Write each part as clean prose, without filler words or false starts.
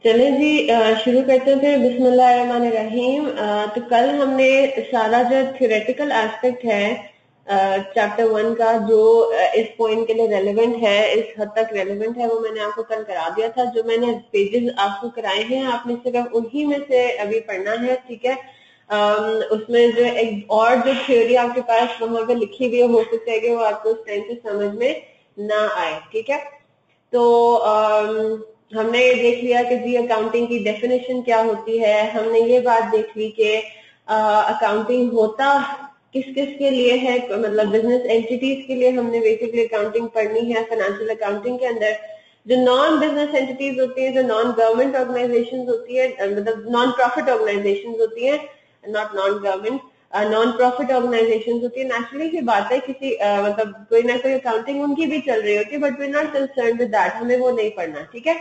चले जी, शुरू करते हैं फिर। बिस्मिल्लाहिर्रहमानिर्रहीम। तो कल हमने सारा जो थ्योरेटिकल एस्पेक्ट है चैप्टर 1 का, जो इस पॉइंट के लिए रेलेवेंट है, इस हद तक रेलेवेंट है, वो मैंने आपको कल करा दिया था। जो मैंने पेजेस आपको कराए हैं, आपने सिर्फ उन्हीं में से अभी पढ़ना है, ठीक है। उसमें जो एक और जो थ्योरी आपके पास वहां पे लिखी हुई है, हो सकता है कि वो आपको उस टाइम से समझ में ना आए, ठीक है। तो हमने ये देख लिया कि जी अकाउंटिंग की डेफिनेशन क्या होती है। हमने ये बात देख ली कि अकाउंटिंग होता किस किस के लिए है, मतलब बिजनेस एंटिटीज के लिए हमने बेसिकली अकाउंटिंग पढ़नी है। फाइनेंशियल अकाउंटिंग के अंदर जो नॉन बिजनेस एंटिटीज होती है, जो नॉन गवर्नमेंट ऑर्गेनाइजेशंस होती है, मतलब नॉन प्रॉफिट ऑर्गेनाइजेशंस होती है, not non government, non profit organisation होती है। नेचुरली की बात है, किसी मतलब कोई ना कोई अकाउंटिंग उनकी भी चल रही होती है, but we not concern with that, हमें वो नहीं पढ़ना, ठीक है।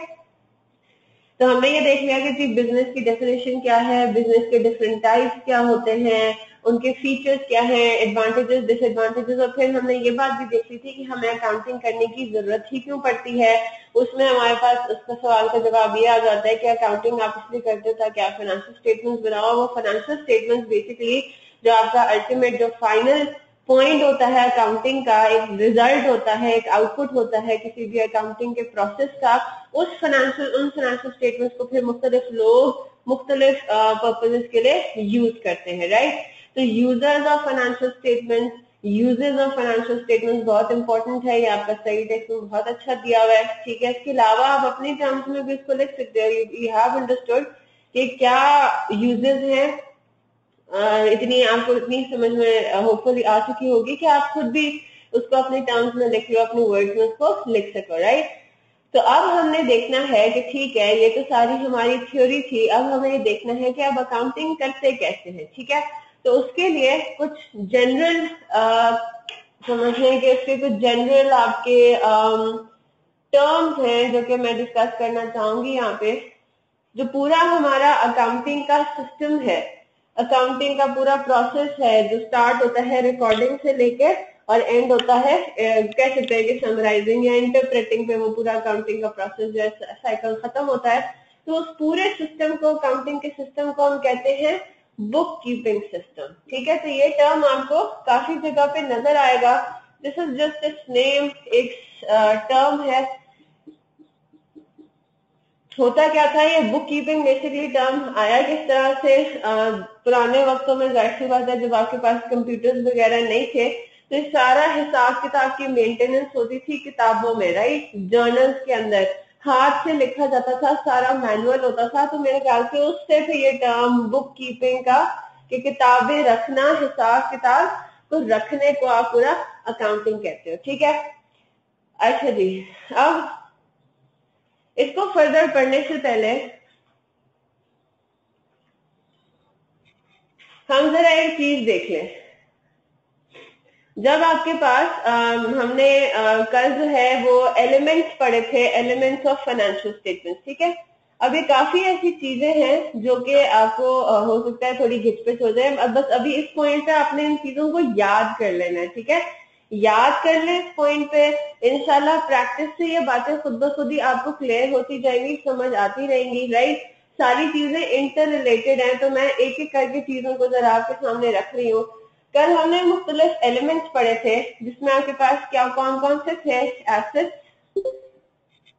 तो हमने ये देख लिया कि जी बिजनेस की डेफिनेशन क्या है, बिजनेस के डिफरेंट टाइप्स क्या होते हैं, उनके फीचर्स क्या है, एडवांटेजेस डिसएडवांटेजेस, और फिर हमने ये बात भी देख ली थी कि हमें अकाउंटिंग करने की जरूरत ही क्यों पड़ती है। उसमें हमारे पास उसका सवाल का जवाब ये आ जाता है कि अकाउंटिंग आप इसलिए करते हो ताकि आप फाइनेंशियल स्टेटमेंट्स बनाओ। वो फाइनेंशियल स्टेटमेंट्स बेसिकली जो आपका अल्टीमेट जो फाइनल पॉइंट होता है अकाउंटिंग का, एक रिजल्ट होता है, एक आउटपुट होता है किसी भी अकाउंटिंग के प्रोसेस का। उन फाइनेंशियल स्टेटमेंट्स को फिर मुख्तलिफ लोग मुख्तलिफ पर्पजेस के लिए यूज करते हैं, राइट। तो users of financial statements, uses of financial statements बहुत इंपॉर्टेंट है। ये आपका स्टडी टेक्स्ट में बहुत अच्छा दिया हुआ है, ठीक है। इसके अलावा आप अपनी टर्म्स में भी इसको लिख सकते हो। यू हैव अंडरस्टूड कि क्या यूजेस हैं। इतनी आपको इतनी समझ में होपफुली आ चुकी होगी कि आप खुद भी उसको अपने टर्म्स में लिख लो, अपने वर्ड्स में उसको लिख सको, राइट। तो अब हमने देखना है कि ठीक है, ये तो सारी हमारी थ्योरी थी, अब हमें ये देखना है कि अब अकाउंटिंग करते कैसे हैं, ठीक है। तो उसके लिए कुछ जनरल समझने के, उसके कुछ जनरल आपके टर्म्स हैं जो कि मैं डिस्कस करना चाहूंगी यहाँ पे। जो पूरा हमारा अकाउंटिंग का सिस्टम है, अकाउंटिंग का पूरा प्रोसेस है, जो स्टार्ट होता है रिकॉर्डिंग से लेकर और एंड होता है कह सकते हैं कि समराइजिंग या इंटरप्रेटिंग पे, वो पूरा अकाउंटिंग का प्रोसेस जो है साइकिल खत्म होता है। तो उस पूरे सिस्टम को, अकाउंटिंग के सिस्टम को हम कहते हैं बुक कीपिंग सिस्टम, ठीक है। तो ये टर्म आपको काफी जगह पे नजर आएगा। This is just it's name, एक टर्म है। होता क्या था, ये बुक कीपिंग बेसिकली टर्म आया किस तरह से, पुराने वक्तों में जाहिर सी बात है जब आपके पास कंप्यूटर्स वगैरह नहीं थे, तो ये सारा हिसाब किताब की मेंटेनेंस होती थी किताबों में, राइट, जर्नल्स के अंदर हाथ से लिखा जाता था, सारा मैनुअल होता था। तो मेरे ख्याल से उससे फिर ये टर्म बुक कीपिंग का, कि किताबें रखना, हिसाब किताब तो रखने को आप पूरा अकाउंटिंग कहते हो, ठीक है। अच्छा जी, अब इसको फर्दर पढ़ने से पहले हम जरा एक चीज देख लें। जब आपके पास हमने कल जो है वो एलिमेंट्स पढ़े थे, एलिमेंट्स ऑफ फाइनेंशियल स्टेटमेंट्स, ठीक है। अभी काफी ऐसी चीजें हैं जो कि आपको हो सकता है थोड़ी घिचपिच हो जाए। अब बस अभी इस पॉइंट पे आपने इन चीजों को याद कर लेना है, ठीक है। याद कर ले इस पॉइंट पे, इंशाल्लाह प्रैक्टिस से ये बातें खुद ब खुद ही आपको क्लियर होती जाएंगी, समझ आती रहेंगी, राइट। सारी चीजें इंटर रिलेटेड हैं, तो मैं एक एक करके चीजों को जरा आपके सामने रख रही हूँ। कल हमने मुख्तलिफ एलिमेंट्स पढ़े थे, जिसमें आपके पास क्या कौन कौन से थे, एसेट्स,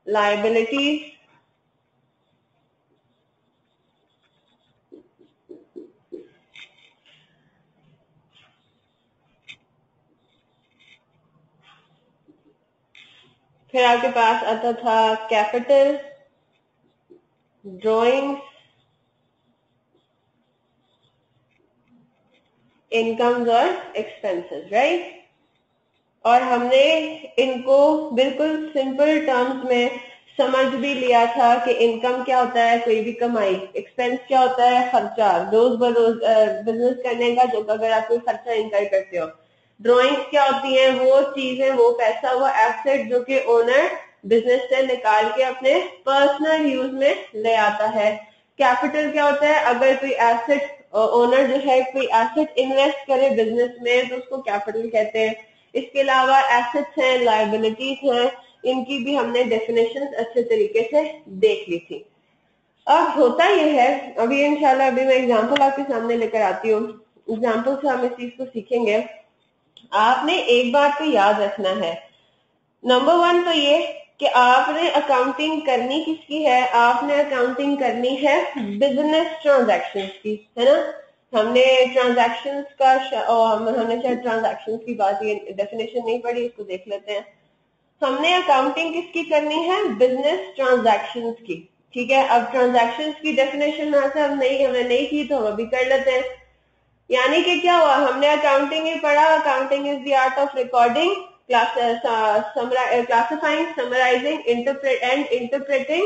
लायबिलिटीज, फिर आपके पास आता था कैपिटल, ड्राइंग्स, इनकम्स और एक्सपेंसेस, राइट। और हमने इनको बिल्कुल सिंपल टर्म्स में समझ भी लिया था कि इनकम क्या होता है, कोई भी कमाई, एक्सपेंस क्या होता है, खर्चा रोज बरोज बिजनेस करने का, जो अगर आप कोई खर्चा इनकर करते हो। ड्राइंग्स क्या होती हैं, वो चीजें, वो पैसा, वो एसेट जो कि ओनर बिजनेस से निकाल के अपने पर्सनल यूज में ले आता है। कैपिटल क्या होता है, अगर कोई एसेट, ओनर जो है कोई एसेट इन्वेस्ट करे बिजनेस में, तो उसको कैपिटल कहते हैं। इसके अलावा एसेट्स हैं, लायबिलिटीज हैं, इनकी भी हमने डेफिनेशन अच्छे तरीके से देख ली थी। अब होता ये है, अभी इंशाल्लाह अभी मैं एग्जांपल आपके सामने लेकर आती हूँ, एग्जांपल से हम इस चीज को सीखेंगे। आपने एक बात को याद रखना है, नंबर वन तो ये कि आपने अकाउंटिंग करनी किसकी है, आपने अकाउंटिंग करनी है बिजनेस ट्रांजैक्शंस की, है ना। हमने ट्रांजैक्शंस का हमने शायद ट्रांजैक्शंस की बात, ये डेफिनेशन नहीं पढ़ी, इसको देख लेते हैं। हमने अकाउंटिंग किसकी करनी है, बिजनेस ट्रांजैक्शंस की। ठीक है, अब ट्रांजैक्शंस की डेफिनेशन यहाँ से हमने नहीं की तो हम अभी कर लेते हैं। यानी कि क्या हुआ, हमने अकाउंटिंग ही पढ़ा, accounting is the art of recording, classifying, summarizing, interpreting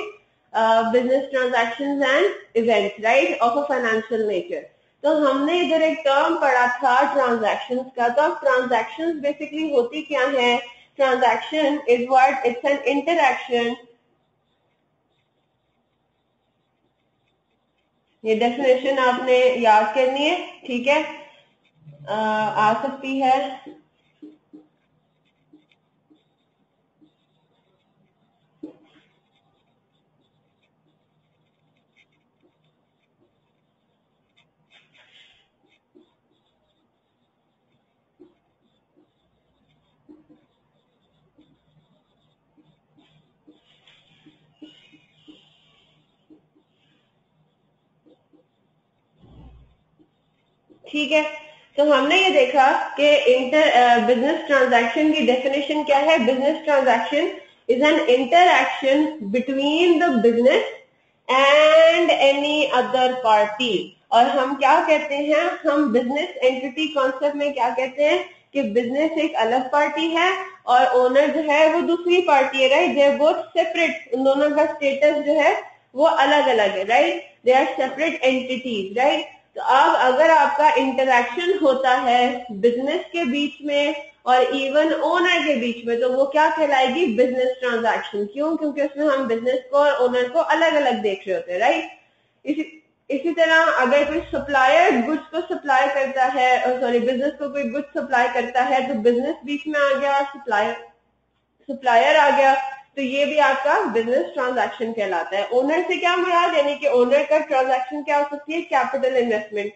business transactions and events, right, of a financial nature. तो हमने इधर एक टर्म पढ़ा था ट्रांजैक्शंस का। तो अब ट्रांजैक्शंस बेसिकली होती क्या है, transaction is what, it's an interaction. ये डेफिनेशन आपने याद करनी है, ठीक है, आ सकती है। ठीक है, तो हमने ये देखा कि बिजनेस ट्रांजैक्शन की डेफिनेशन क्या है, business transaction is an interaction between the business and any other party. और हम क्या कहते हैं, हम बिजनेस एंटिटी कॉन्सेप्ट में क्या कहते हैं कि बिजनेस एक अलग पार्टी है और ओनर जो है वो दूसरी पार्टी है, right. They are both separate, उन दोनों का स्टेटस जो है वो अलग अलग है, right, they are separate entities, right. तो अब अगर आपका इंटरैक्शन होता है बिजनेस के बीच में और इवन ओनर के बीच में, तो वो क्या कहलाएगी, बिजनेस ट्रांजैक्शन। क्यों, क्योंकि उसमें हम बिजनेस को और ओनर को अलग अलग देख रहे होते हैं, राइट। इसी तरह अगर कोई सप्लायर गुड्स को सप्लाई करता है, सॉरी, बिजनेस को कोई गुड्स सप्लाई करता है, तो बिजनेस बीच में आ गया, सप्लायर आ गया, तो ये भी आपका बिजनेस ट्रांजैक्शन कहलाता है। ओनर से क्या मुराद, यानी कि ओनर का ट्रांजैक्शन क्या हो सकती है, कैपिटल इन्वेस्टमेंट,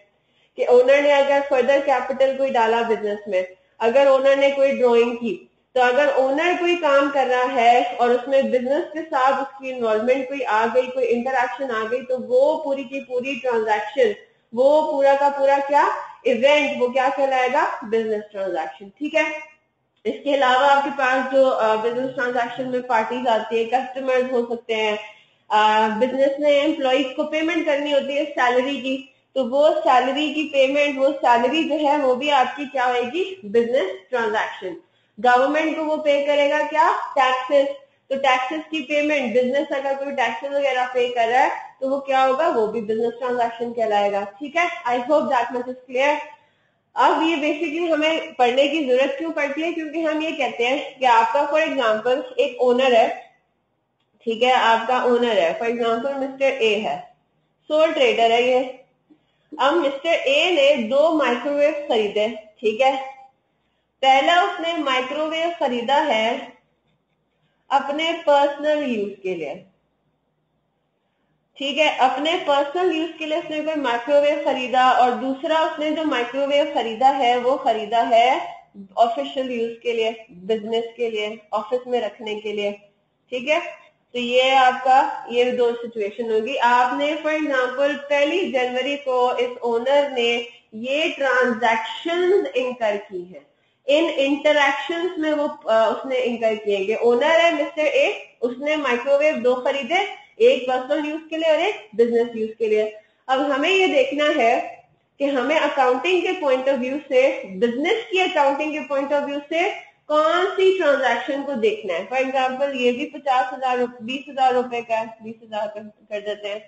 कि ओनर ने अगर फर्दर कैपिटल कोई डाला बिजनेस में, अगर ओनर ने कोई ड्राइंग की, तो अगर ओनर कोई काम कर रहा है और उसमें बिजनेस के साथ उसकी इन्वॉल्वमेंट कोई आ गई, कोई इंटरैक्शन आ गई, तो वो पूरी की पूरी ट्रांजैक्शन, वो पूरा का पूरा क्या इवेंट, वो क्या कहलाएगा, बिजनेस ट्रांजैक्शन। ठीक है, इसके अलावा आपके पास जो बिजनेस ट्रांजैक्शन में पार्टीज आती है, कस्टमर्स हो सकते हैं, बिजनेस ने एम्प्लॉइज को पेमेंट करनी होती है सैलरी की, तो वो सैलरी की पेमेंट, वो सैलरी जो है वो भी आपकी क्या होगी, बिजनेस ट्रांजैक्शन। गवर्नमेंट को वो पे करेगा क्या, टैक्सेस, तो टैक्सेस की पेमेंट, बिजनेस अगर कोई टैक्सेस वगैरह पे कर रहा है तो वो क्या होगा, वो भी बिजनेस ट्रांजैक्शन कहलाएगा। ठीक है, I hope that much is clear. अब ये बेसिकली हमें पढ़ने की जरूरत क्यों पड़ती है, क्योंकि हम ये कहते हैं कि आपका फॉर एग्जांपल एक ओनर है, ठीक है, आपका ओनर है, फॉर एग्जांपल मिस्टर ए है, सोल ट्रेडर है ये। अब मिस्टर ए ने 2 माइक्रोवेव खरीदे, ठीक है। पहला उसने माइक्रोवेव खरीदा है अपने पर्सनल यूज के लिए, ठीक है, अपने पर्सनल यूज के लिए उसने कोई माइक्रोवेव खरीदा, और दूसरा उसने जो माइक्रोवेव खरीदा है वो खरीदा है ऑफिशियल यूज के लिए, बिजनेस के लिए, ऑफिस में रखने के लिए। ठीक है, तो ये आपका ये 2 सिचुएशन होगी। आपने फॉर एग्जांपल 1 जनवरी को इस ओनर ने ये ट्रांजैक्शंस इंकर की है, इन इंटरैक्शंस में वो उसने इंकर किए कि ओनर है मिस्टर ए, उसने माइक्रोवेव 2 खरीदे, एक पर्सनल यूज के लिए और एक बिजनेस यूज के लिए। अब हमें ये देखना है कि हमें अकाउंटिंग के पॉइंट ऑफ व्यू से, बिजनेस की अकाउंटिंग के पॉइंट ऑफ व्यू से कौन सी ट्रांजैक्शन को देखना है। फॉर एग्जांपल ये भी 20,000 रुपए का है, 20,000 कर देते हैं,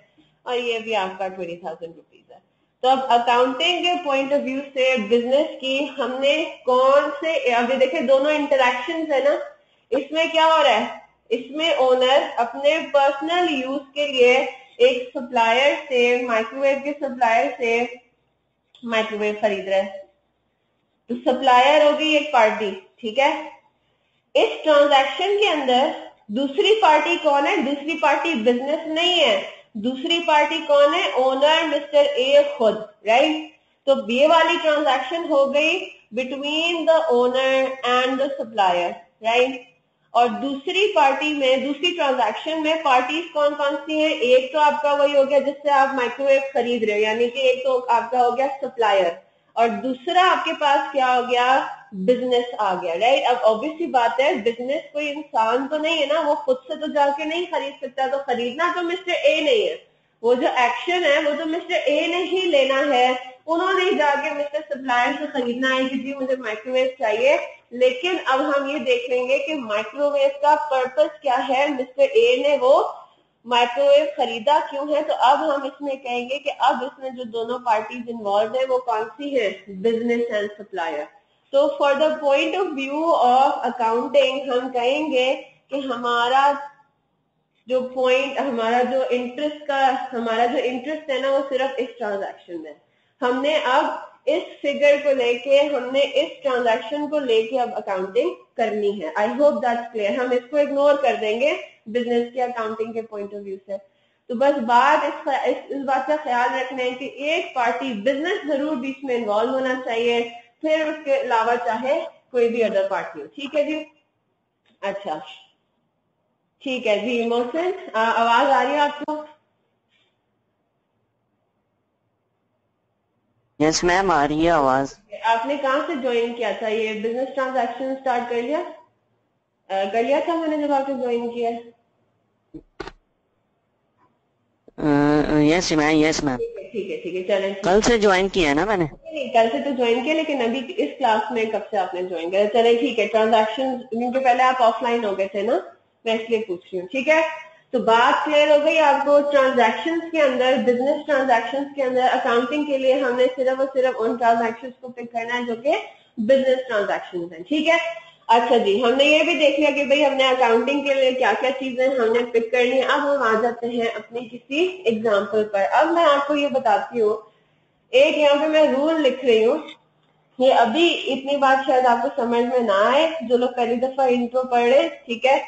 और ये भी आपका 20,000 रुपीज है। तो अब अकाउंटिंग के पॉइंट ऑफ व्यू से बिजनेस की हमने कौन से, अभी देखिए दोनों इंटरैक्शंस है ना, इसमें क्या हो रहा है, इसमें ओनर अपने पर्सनल यूज के लिए एक सप्लायर से, माइक्रोवेव के सप्लायर से माइक्रोवेव खरीद रहा है, तो सप्लायर होगी एक पार्टी, ठीक है। इस ट्रांजैक्शन के अंदर दूसरी पार्टी कौन है, दूसरी पार्टी बिजनेस नहीं है, दूसरी पार्टी कौन है? ओनर मिस्टर ए खुद, राइट। तो ये वाली ट्रांजैक्शन हो गई between the owner and the supplier, right. और दूसरी पार्टी में, दूसरी ट्रांजैक्शन में पार्टीज कौन कौन सी हैं? एक तो आपका वही हो गया जिससे आप माइक्रोवेव खरीद रहे हो, यानी कि एक तो आपका हो गया सप्लायर, और दूसरा आपके पास क्या हो गया? बिजनेस आ गया, राइट। अब ऑब्वियसली बात है, बिजनेस कोई इंसान तो नहीं है ना, वो खुद से तो जाके नहीं खरीद सकता, तो खरीदना तो मिस्टर ए नहीं है, वो जो एक्शन है वो तो मिस्टर ए ने ही लेना है। उन्होंने जाके मिस्टर सप्लायर से खरीदना है कि जी मुझे माइक्रोवेव चाहिए। लेकिन अब हम ये देख लेंगे कि माइक्रोवेव का पर्पस क्या है, मिस्टर ए ने वो माइक्रोवेव खरीदा क्यों है। तो अब हम इसमें कहेंगे कि अब इसमें जो दोनों पार्टीज इन्वॉल्व है वो कौन सी है? Business and supplier. तो for the point of view of accounting हम कहेंगे कि हमारा जो पॉइंट, हमारा जो इंटरेस्ट है ना, वो सिर्फ इस ट्रांजैक्शन में। हमने अब इस फिगर को लेके, हमने इस ट्रांजैक्शन को लेके अब अकाउंटिंग करनी है। I hope that's clear. हम इसको इग्नोर कर देंगे बिजनेस के अकाउंटिंग के पॉइंट ऑफ व्यू से। तो बस बात इस बात का ख्याल रखना है कि एक पार्टी बिजनेस जरूर बीच में इन्वॉल्व होना चाहिए, फिर उसके अलावा चाहे कोई भी अदर पार्टी हो। ठीक है जी, अच्छा ठीक है जी। मोहसिन, आवाज आ रही है आपको? यस मैम, आ रही है आवाज। आपने कहाँ से ज्वाइन किया था? ये बिजनेस ट्रांजैक्शन स्टार्ट कर लिया? कर लिया था मैंने जब आपने ज्वाइन किया? यस मैम, यस मैम, ठीक है ठीक है, चलें। कल से ज्वाइन किया है ना मैंने। नहीं, कल से तो ज्वाइन किया, लेकिन अभी इस क्लास में कब से आपने ज्वाइन किया? चलें ठीक है। ट्रांजैक्शन, क्योंकि पहले आप ऑफलाइन हो गए थे ना, मैं इसलिए पूछ रही हूँ। ठीक है, तो बात क्लियर हो गई आपको। ट्रांजैक्शंस के अंदर, बिजनेस ट्रांजैक्शंस के अंदर अकाउंटिंग के लिए हमने सिर्फ और सिर्फ उन ट्रांजैक्शंस को पिक करना है जो कि बिजनेस ट्रांजैक्शंस हैं। ठीक है, अच्छा जी, हमने ये भी देख लिया कि भाई हमने अकाउंटिंग के लिए क्या क्या चीजें हमने पिक करनी है। अब हम आ जाते हैं अपनी किसी एग्जाम्पल पर। अब मैं आपको ये बताती हूँ, एक यहाँ पे मैं रूल लिख रही हूँ। ये अभी इतनी बात शायद आपको समझ में ना आए, जो लोग पहली दफा इंट्रो पढ़ रहे, ठीक है।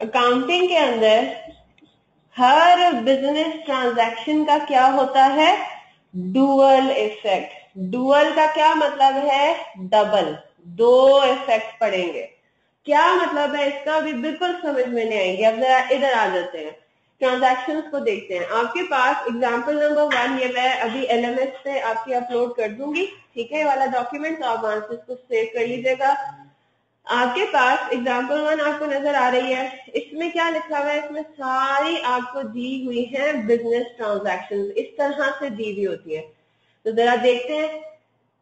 अकाउंटिंग के अंदर हर बिजनेस ट्रांजैक्शन का क्या होता है? Dual effect. डुअल का क्या मतलब है? डबल, दो इफेक्ट पड़ेंगे। क्या मतलब है इसका? अभी बिल्कुल समझ में नहीं आएंगे। अब जरा इधर आ जाते हैं, ट्रांजैक्शंस को देखते हैं। आपके पास एग्जांपल नंबर 1, ये मैं अभी एलएमएस पे आपकी अपलोड कर दूंगी, ठीक है, ये वाला डॉक्यूमेंट, तो आप वहां से इसको सेव कर लीजिएगा। आपके पास एग्जाम्पल 1 आपको नजर आ रही है, इसमें क्या लिखा हुआ है? इसमें सारी आपको दी हुई है बिजनेस ट्रांजैक्शंस, इस तरह से दी हुई होती है। तो जरा देखते हैं,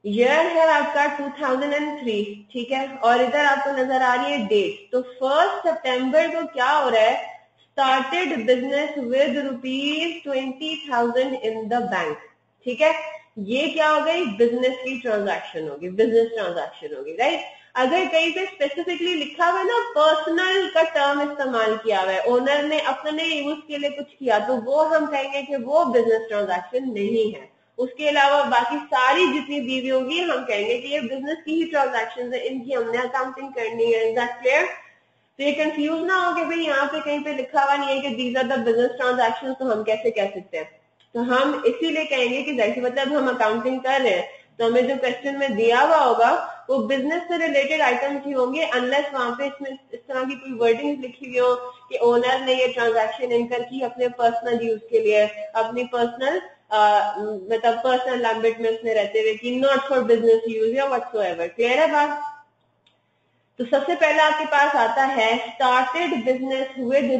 ईयर है आपका 2003, ठीक है, और इधर आपको नजर आ रही है डेट। तो 1 सितंबर को क्या हो रहा है? Started business with ₹20,000 in the bank, ठीक है। ये क्या हो गई? बिजनेस की ट्रांजैक्शन होगी, बिजनेस ट्रांजैक्शन होगी, राइट। अगर कहीं पे स्पेसिफिकली लिखा हुआ है ना, पर्सनल का टर्म इस्तेमाल किया हुआ है, ओनर ने अपने यूज के लिए कुछ किया, तो वो हम कहेंगे कि वो बिजनेस ट्रांजैक्शन नहीं है। उसके अलावा बाकी सारी जितनी दी हुई होगी हम कहेंगे कि ये बिजनेस की ही ट्रांजैक्शन है, इनकी हमने अकाउंटिंग करनी है। Is that clear? तो ये कंफ्यूज ना हो कि भाई यहाँ पे कहीं पे लिखा हुआ नहीं है कि these are the business transaction, तो हम कैसे कह सकते हैं? तो हम इसीलिए कहेंगे कि जैसे मतलब हम अकाउंटिंग कर रहे हैं, तो हमें जो क्वेश्चन में दिया हुआ होगा वो बिजनेस से रिलेटेड आइटम्स ही होंगे, अनलेस वहां पे इसमें इस तरह की कोई वर्डिंग लिखी हुई हो कि ओनर ने ये ट्रांजैक्शन इनकर की अपने पर्सनल यूज के लिए, अपनी पर्सनल मतलब पर्सनल लैंग्वेज में उसने रहते हुए कि नॉट फॉर बिजनेस यूज या व्हाटसोएवर। क्लियर है बात? तो सबसे पहले आपके पास आता है started business with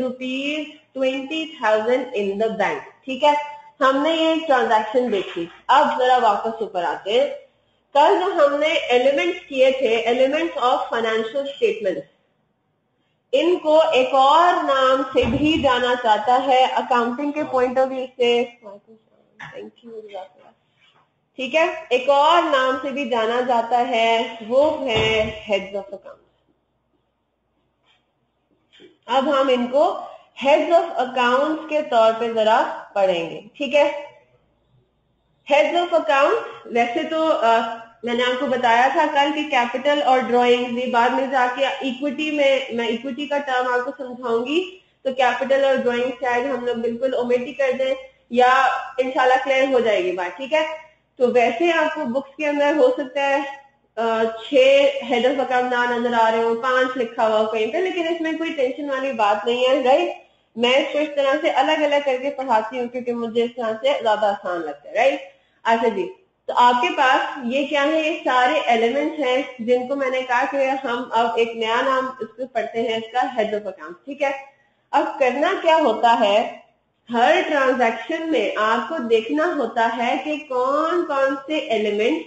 ₹20,000 in the bank, ठीक है। हमने ये ट्रांजैक्शन देखी। अब जरा वापस ऊपर आते हैं। कल जो हमने एलिमेंट्स किए थे, एलिमेंट्स ऑफ फाइनेंशियल स्टेटमेंट्स, इनको एक और नाम से भी जाना जाता है अकाउंटिंग के पॉइंट ऑफ व्यू से। Thank you. ठीक है, एक और नाम से भी जाना जाता है, वो है हेड्स ऑफ अकाउंट। अब हम इनको हेड्स ऑफ अकाउंट्स के तौर पे जरा पढ़ेंगे। ठीक है, हेड्स ऑफ अकाउंट वैसे तो मैंने आपको बताया था कल कि कैपिटल और ड्राइंग, ये बाद में जाके इक्विटी में मैं इक्विटी का टर्म आपको समझाऊंगी, तो कैपिटल और ड्राइंग शायद हम लोग बिल्कुल ओमिट ही कर दें या इंशाल्लाह क्लियर हो जाएगी बात। ठीक है, तो वैसे आपको बुक्स के अंदर हो सकता है 6 हेड ऑफ अकाउंट ना नजर आ रहे हो, 5 लिखा हुआ कहीं पे, लेकिन इसमें कोई टेंशन वाली बात नहीं है। राइट, मैं इसको इस तरह से अलग अलग करके पढ़ाती हूँ क्योंकि मुझे इस तरह से ज्यादा आसान लगता है। राइट, अच्छा जी, तो आपके पास ये क्या है, ये सारे एलिमेंट्स हैं जिनको मैंने कहा कि हम अब एक नया नाम इसको पढ़ते हैं, इसका हेड ऑफ अकाउंट। ठीक है, अब करना क्या होता है, हर ट्रांजैक्शन में आपको देखना होता है कि कौन कौन से एलिमेंट,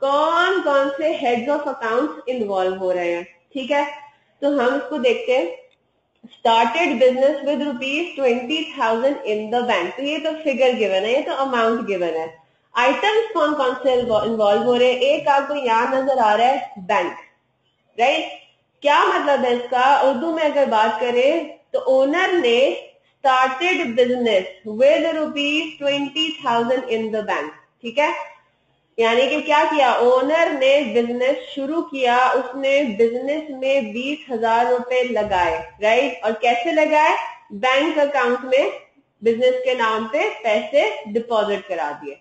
कौन कौन से हेड्स ऑफ अकाउंट्स इन्वॉल्व हो रहे हैं। ठीक है, तो हम इसको देखते हैं। Started business with ₹20,000 in the bank, तो ये तो फिगर गिवन है, ये तो अमाउंट गिवन है। आइटम्स कौन कौन से इन्वॉल्व हो रहे हैं, एक आपको यहां नजर आ रहा है बैंक। राइट, क्या मतलब है इसका, उर्दू में अगर बात करें तो ओनर ने started business with ₹20,000 in the bank. ठीक है, यानी कि क्या किया, ओनर ने बिजनेस शुरू किया, उसने बिजनेस में 20,000 रुपए लगाए। राइट, और कैसे लगाए, बैंक अकाउंट में बिजनेस के नाम पे पैसे डिपॉजिट करा दिए।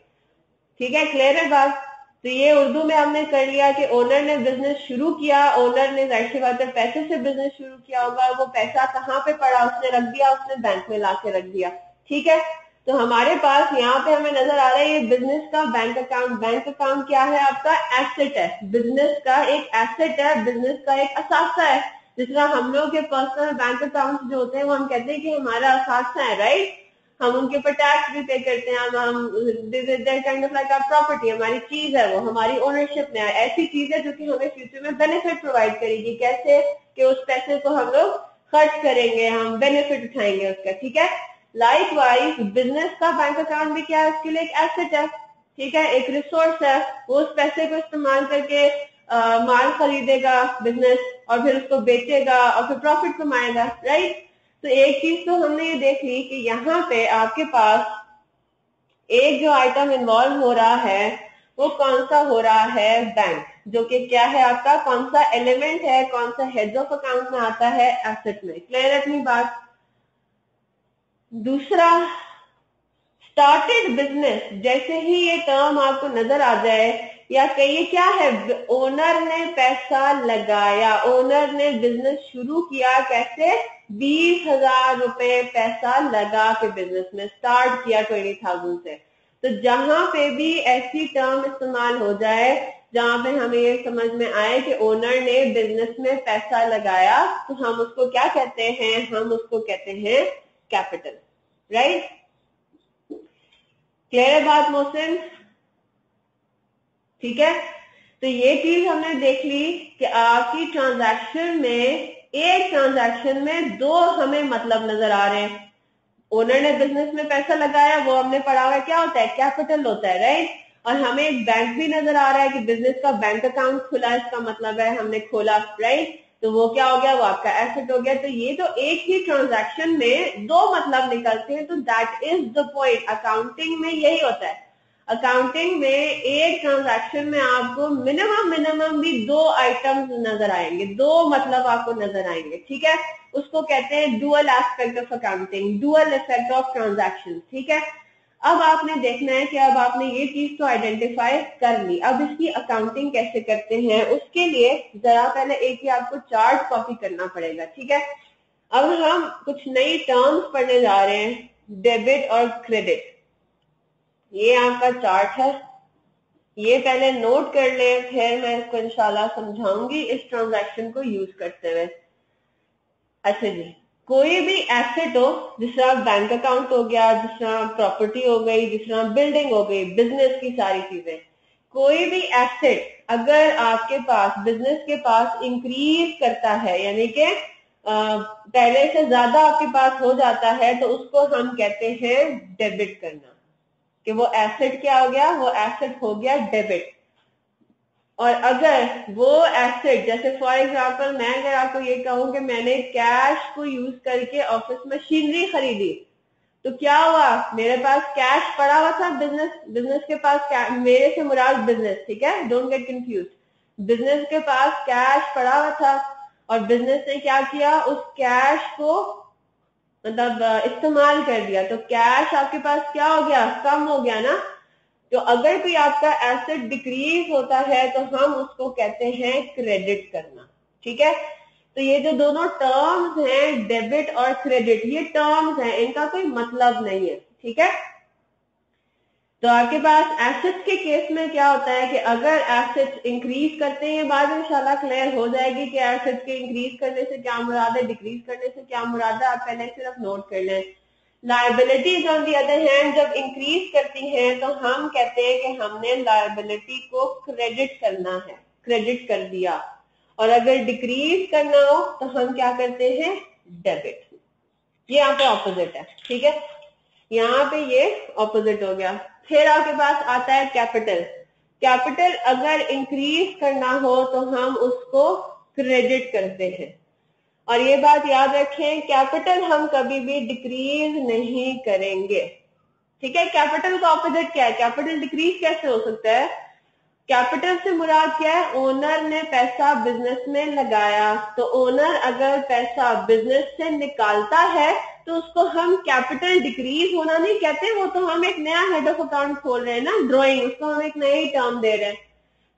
ठीक है, क्लियर है बात। तो ये उर्दू में हमने कर लिया कि ओनर ने बिजनेस शुरू किया, ओनर ने जाहिर सी बात है पैसे से बिजनेस शुरू किया होगा, वो पैसा कहाँ पे पड़ा, उसने रख दिया, उसने बैंक में ला के रख दिया। ठीक है, तो हमारे पास यहाँ पे हमें नजर आ रहा है ये बिजनेस का बैंक अकाउंट। बैंक अकाउंट क्या है, आपका एसेट है, बिजनेस का एक एसेट है, बिजनेस का एक असासा है। जिस तरह हम लोग के पर्सनल बैंक अकाउंट जो होते हैं वो हम कहते हैं कि हमारा असासा है। राइट, हम उनके ऊपर टैक्स भी पे करते हैं, हम काइंड ऑफ लाइक प्रॉपर्टी, हमारी चीज है, वो हमारी ओनरशिप में है, ऐसी चीज है जो कि हमें फ्यूचर में बेनिफिट प्रोवाइड करेगी। कैसे कि उस पैसे को हम लोग खर्च करेंगे, हम बेनिफिट उठाएंगे उसका। ठीक है, लाइक वाइज बिजनेस का बैंक अकाउंट भी क्या है, उसके लिए एक एसेट है। ठीक है, एक रिसोर्स है, वो उस पैसे को इस्तेमाल करके माल खरीदेगा बिजनेस, और फिर उसको बेचेगा और फिर प्रॉफिट कमाएगा। राइट, तो एक चीज तो हमने ये देख ली कि यहाँ पे आपके पास एक जो आइटम इन्वॉल्व हो रहा है वो कौन सा हो रहा है, बैंक, जो कि क्या है आपका, कौन सा एलिमेंट है, कौन सा हेड्स ऑफ अकाउंट में आता है, एसेट में। क्लियर है अपनी बात। दूसरा, स्टार्टेड बिजनेस, जैसे ही ये टर्म आपको नजर आ जाए या कहिए क्या है, ओनर ने पैसा लगाया, ओनर ने बिजनेस शुरू किया, कैसे, 20,000 रुपए पैसा लगा के बिजनेस में स्टार्ट किया 20,000 से। तो जहां पे भी ऐसी टर्म इस्तेमाल हो जाए जहां पे हमें ये समझ में आए कि ओनर ने बिजनेस में पैसा लगाया, तो हम उसको क्या कहते हैं, हम उसको कहते हैं कैपिटल। राइट, क्लियर है बात मोहसिन। ठीक है, तो ये चीज हमने देख ली कि आपकी ट्रांजैक्शन में, एक ट्रांजैक्शन में दो हमें मतलब नजर आ रहे हैं। ओनर ने बिजनेस में पैसा लगाया, वो हमने पढ़ा हुआ है, क्या होता है, कैपिटल होता है। राइट, और हमें एक बैंक भी नजर आ रहा है कि बिजनेस का बैंक अकाउंट खुला, इसका मतलब है हमने खोला। राइट, तो वो क्या हो गया, वो आपका एसेट हो गया। तो ये तो एक ही ट्रांजैक्शन में दो मतलब निकलते हैं, तो that is the point. Accounting में यही होता है, अकाउंटिंग में एक ट्रांजैक्शन में आपको मिनिमम भी दो आइटम्स नजर आएंगे, दो मतलब आपको नजर आएंगे। ठीक है, उसको कहते हैं dual aspect of accounting, dual effect of transaction. ठीक है, अब आपने देखना है कि अब आपने ये चीज तो आइडेंटिफाई कर ली, अब इसकी अकाउंटिंग कैसे करते हैं, उसके लिए जरा पहले एक ही आपको चार्ट कॉपी करना पड़ेगा। ठीक है, अब हम कुछ नई टर्म्स पढ़ने जा रहे हैं, डेबिट और क्रेडिट। ये आपका चार्ट है, ये पहले नोट कर ले, फिर मैं इसको इंशाल्लाह समझाऊंगी इस ट्रांजैक्शन को यूज करते हुए। अच्छा जी, कोई भी एसेट हो, जिस तरह बैंक अकाउंट हो गया, जिस तरह प्रॉपर्टी हो गई, जिस तरह बिल्डिंग हो गई, बिजनेस की सारी चीजें, कोई भी एसेट अगर आपके पास, बिजनेस के पास इंक्रीज करता है, यानी कि पहले से ज्यादा आपके पास हो जाता है तो उसको हम कहते हैं डेबिट करना, कि वो एसेट क्या हो गया, वो एसेट हो गया डेबिट। और अगर वो एसेट, जैसे फॉर एग्जांपल मैं अगर आपको ये कहूं कि मैंने कैश को यूज करके ऑफिस मशीनरी खरीदी, तो क्या हुआ, मेरे पास कैश पड़ा हुआ था, बिजनेस के पास, मेरे से मुराद बिजनेस, ठीक है, डोंट गेट कंफ्यूज, बिजनेस के पास कैश पड़ा हुआ था और बिजनेस ने क्या किया, उस कैश को मतलब इस्तेमाल कर दिया, तो कैश आपके पास क्या हो गया, कम हो गया ना। तो अगर कोई आपका एसेट डिक्रीज होता है तो हम उसको कहते हैं क्रेडिट करना, ठीक है। तो ये जो दोनों टर्म्स हैं, डेबिट और क्रेडिट, ये टर्म्स हैं, इनका कोई मतलब नहीं है, ठीक है। तो आपके पास एसेट्स के केस में क्या होता है कि अगर एसेट्स इंक्रीज करते हैं, बाद में इंशाल्लाह क्लियर हो जाएगी कि एसेट्स के इंक्रीज करने से क्या मुराद है, डिक्रीज करने से क्या मुराद है, आप पहले सिर्फ नोट कर लें। Liabilities on the other hand जब इंक्रीज करती हैं तो हम कहते हैं कि हमने लायबिलिटी को क्रेडिट करना है, क्रेडिट कर दिया। और अगर डिक्रीज करना हो तो हम क्या करते हैं, डेबिट। ये यहाँ पे ऑपोजिट है, ठीक है, यहाँ पे ये ऑपोजिट हो गया। फिर आपके पास आता है कैपिटल। कैपिटल अगर इंक्रीज करना हो तो हम उसको क्रेडिट करते हैं। और ये बात याद रखें, कैपिटल हम कभी भी डिक्रीज नहीं करेंगे, ठीक है। कैपिटल का ऑपोजिट क्या है, कैपिटल डिक्रीज कैसे हो सकता है, कैपिटल से मुराद क्या है, ओनर ने पैसा बिजनेस में लगाया, तो ओनर अगर पैसा बिजनेस से निकालता है तो उसको हम कैपिटल डिक्रीज होना नहीं कहते, वो तो हम एक नया हेड ऑफ अकाउंट खोल रहे हैं ना, ड्राइंग, उसको हम एक नई टर्म दे रहे हैं।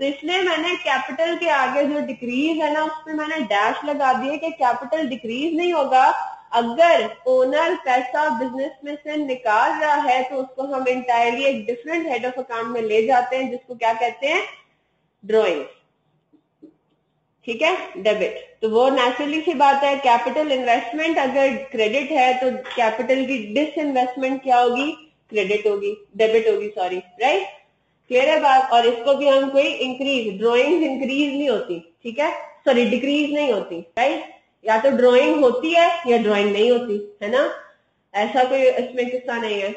तो इसलिए मैंने कैपिटल के आगे जो डिक्रीज है ना, उसमें मैंने डैश लगा दिए कि कैपिटल डिक्रीज नहीं होगा। अगर ओनर पैसा बिजनेस में से निकाल रहा है तो उसको हम इंटायरली एक डिफरेंट हेड ऑफ अकाउंट में ले जाते हैं, जिसको क्या कहते हैं, ड्रॉइंग, ठीक है, डेबिट। तो वो नेचुरली सी बात है, कैपिटल इन्वेस्टमेंट अगर क्रेडिट है तो कैपिटल की डिस इन्वेस्टमेंट क्या होगी, क्रेडिट होगी, डेबिट होगी, सॉरी, राइट, क्लियर है बात। और इसको भी हम कोई इंक्रीज, ड्रॉइंग इंक्रीज नहीं होती, ठीक है, सॉरी डिक्रीज नहीं होती, राइट, या तो ड्रॉइंग होती है या ड्रॉइंग नहीं होती है ना, ऐसा कोई इसमें किस्सा नहीं है।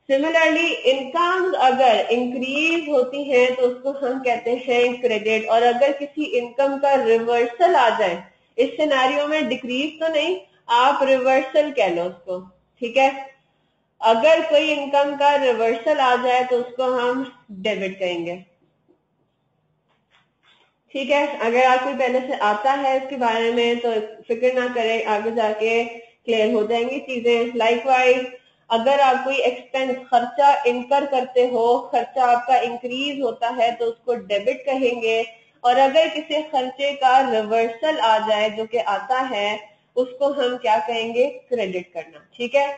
सिमिलरली इनकम अगर इंक्रीज होती है तो उसको हम कहते हैं क्रेडिट। और अगर किसी इनकम का रिवर्सल आ जाए, इस सिनेरियो में डिक्रीज तो नहीं, आप रिवर्सल कह लो उसको, ठीक है, अगर कोई इनकम का रिवर्सल आ जाए तो उसको हम डेबिट कहेंगे, ठीक है। अगर आपको पहले से आता है इसके बारे में तो फिक्र ना करें, आगे जाके क्लियर हो जाएंगी चीजें। लाइकवाइज अगर आप कोई एक्सपेंस, खर्चा इनकर करते हो, खर्चा आपका इंक्रीज होता है तो उसको डेबिट कहेंगे। और अगर किसी खर्चे का रिवर्सल आ जाए, जो कि आता है, उसको हम क्या कहेंगे, क्रेडिट करना, ठीक है।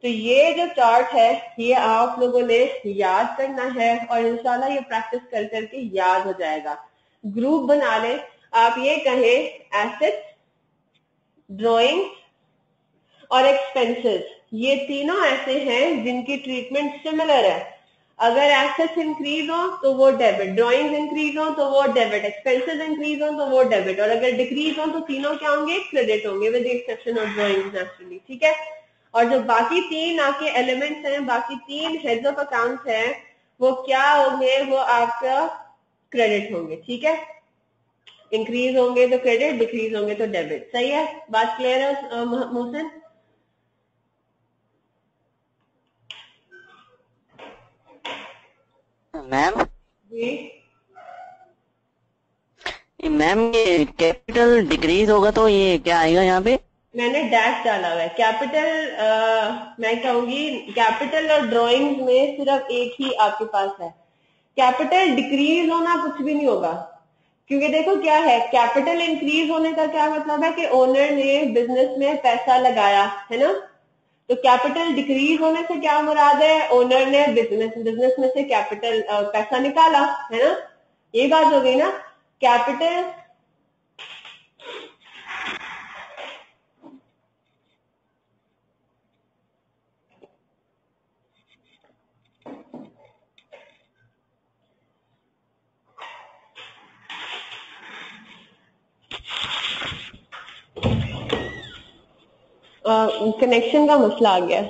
तो ये जो चार्ट है ये आप लोगों ने याद करना है और इंशाल्लाह ये प्रैक्टिस कर करके याद हो जाएगा। ग्रुप बना लें, आप ये कहें एसेट्स, ड्राइंग और एक्सपेंसेस, ये तीनों ऐसे हैं जिनकी ट्रीटमेंट सिमिलर है। अगर एसेट्स इंक्रीज हो तो वो डेबिट, ड्राइंग्स इंक्रीज हो तो वो डेबिट, एक्सपेंसेस इंक्रीज हो तो वो डेबिट, और अगर डिक्रीज हो तो तीनों क्या होंगे, क्रेडिट होंगे, with the exception of drawings naturally, ठीक है। और जो बाकी तीन आपके एलिमेंट्स हैं, बाकी तीन हेड्स ऑफ अकाउंट्स हैं, वो क्या होंगे, वो आपका क्रेडिट होंगे, ठीक है। इंक्रीज होंगे तो क्रेडिट, डिक्रीज होंगे तो डेबिट, सही है, बात क्लियर है मोहसिन। मैम, जी, मैम ये कैपिटल डिक्रीज होगा तो ये क्या आएगा यहाँ पे? मैंने डैश डाला हुआ है। कैपिटल, मैं कहूंगी कैपिटल और ड्राइंग्स में सिर्फ एक ही आपके पास है, कैपिटल डिक्रीज होना कुछ भी नहीं होगा, क्योंकि देखो क्या है, कैपिटल इंक्रीज होने का क्या मतलब है कि ओनर ने बिजनेस में पैसा लगाया है ना, तो कैपिटल डिक्रीज होने से क्या मुराद है, ओनर ने बिजनेस में से कैपिटल, पैसा निकाला है ना, ये बात हो गई ना। कैपिटल कनेक्शन का मसला आ गया।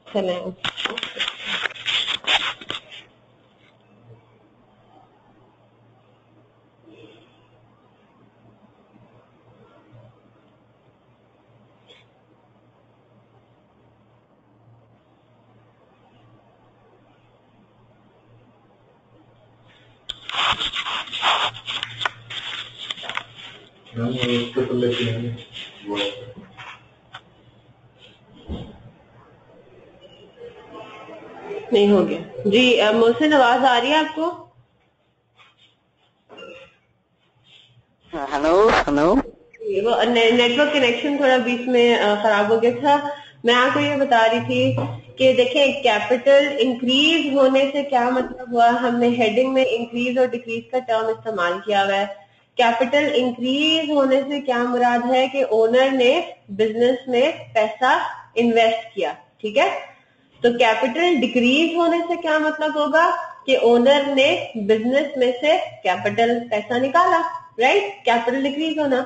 चलें, नहीं हो गया जी। मोहसिन, आवाज आ रही है आपको? Hello hello. वो नेटवर्क कनेक्शन थोड़ा बीच में खराब हो गया था। मैं आपको ये बता रही थी कि देखें, कैपिटल इंक्रीज होने से क्या मतलब हुआ। हमने हेडिंग में इंक्रीज और डिक्रीज का टर्म इस्तेमाल किया हुआ है। कैपिटल इंक्रीज होने से क्या मुराद है कि ओनर ने बिजनेस में पैसा इन्वेस्ट किया, ठीक है। तो कैपिटल डिक्रीज होने से क्या मतलब होगा कि ओनर ने बिजनेस में से कैपिटल पैसा निकाला, राइट। कैपिटल डिक्रीज होना।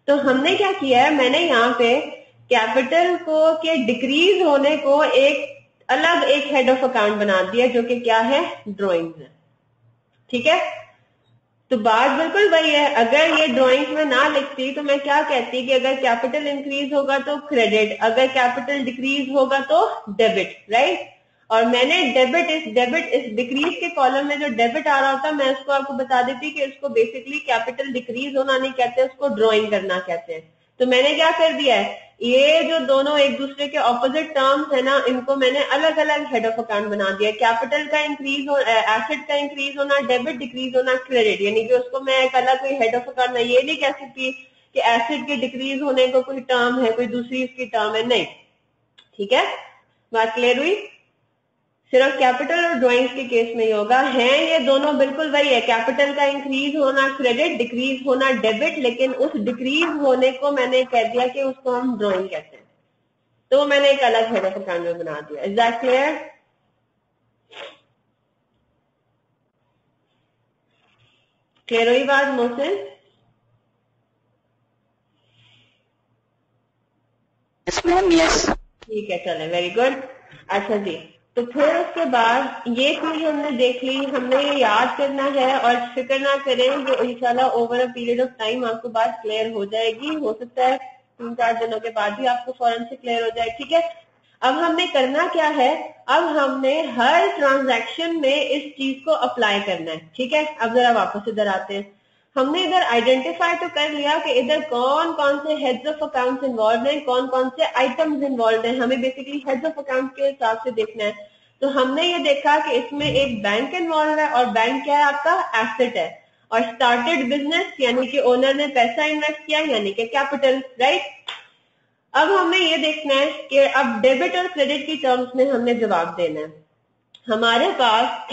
तो हमने क्या किया है, मैंने यहाँ पे कैपिटल को के डिक्रीज होने को एक अलग एक हेड ऑफ अकाउंट बना दिया, जो कि क्या है, ड्राइंग्स है, ठीक है। तो बात बिल्कुल वही है। अगर ये ड्राइंग्स में ना लिखती तो मैं क्या कहती कि अगर कैपिटल इंक्रीज होगा तो क्रेडिट, अगर कैपिटल डिक्रीज होगा तो डेबिट, राइट। और मैंने डेबिट इस डिक्रीज के कॉलम में जो डेबिट आ रहा होता मैं उसको आपको बता देती कि उसको बेसिकली कैपिटल डिक्रीज होना नहीं कहते, उसको ड्रॉइंग करना कहते हैं। तो मैंने क्या कर दिया है, ये जो दोनों एक दूसरे के ऑपोजिट टर्म्स है ना, इनको मैंने अलग अलग हेड ऑफ अकाउंट बना दिया। कैपिटल का इंक्रीज हो, एसेट का इंक्रीज होना, डेबिट डिक्रीज होना, क्रेडिट, यानी कि उसको मैं एक अलग कोई हेड ऑफ अकाउंट, मैं ये नहीं कह सकती कि एसेट के डिक्रीज होने को कोई टर्म है, कोई दूसरी उसकी टर्म है, नहीं, ठीक है। बात क्लियर हुई? सिर्फ कैपिटल और ड्राइंग्स के केस में ही होगा। है ये दोनों बिल्कुल वही है, कैपिटल का इंक्रीज होना क्रेडिट, डिक्रीज होना डेबिट, लेकिन उस डिक्रीज होने को मैंने कह दिया कि उसको हम ड्राइंग कहते हैं, तो मैंने एक अलग हेड ऑफ अकाउंट में बना दिया। Is that clear? क्लियर हुई बात मोहसिन? Yes ma'am, yes. ठीक है, चले, वेरी गुड। अच्छा जी, तो फिर उसके बाद ये चीज हमने देख ली, हमने ये याद करना है और फिक्र ना करें कि इंशाल्लाह over a period of time आपको बात क्लियर हो जाएगी। हो सकता है 3-4 दिनों के बाद ही आपको फौरन से क्लियर हो जाए, ठीक है। अब हमने करना क्या है, अब हमने हर ट्रांजैक्शन में इस चीज को अप्लाई करना है, ठीक है। अब जरा वापस इधर आते हैं। हमने इधर आइडेंटिफाई तो कर लिया कि इधर कौन कौन से हेड्स ऑफ अकाउंट्स इन्वॉल्व हैं, कौन कौन से आइटम्स इन्वॉल्व हैं, हमें बेसिकली हेड्स ऑफ अकाउंट के हिसाब से देखना है। तो हमने ये देखा कि इसमें एक बैंक इन्वॉल्व है, और बैंक क्या है आपका, एसेट है। और स्टार्टेड बिजनेस यानी कि ओनर ने पैसा इन्वेस्ट किया, यानी कि कैपिटल, राइट। अब हमें ये देखना है कि अब डेबिट और क्रेडिट की टर्म्स में हमने जवाब देना है। हमारे पास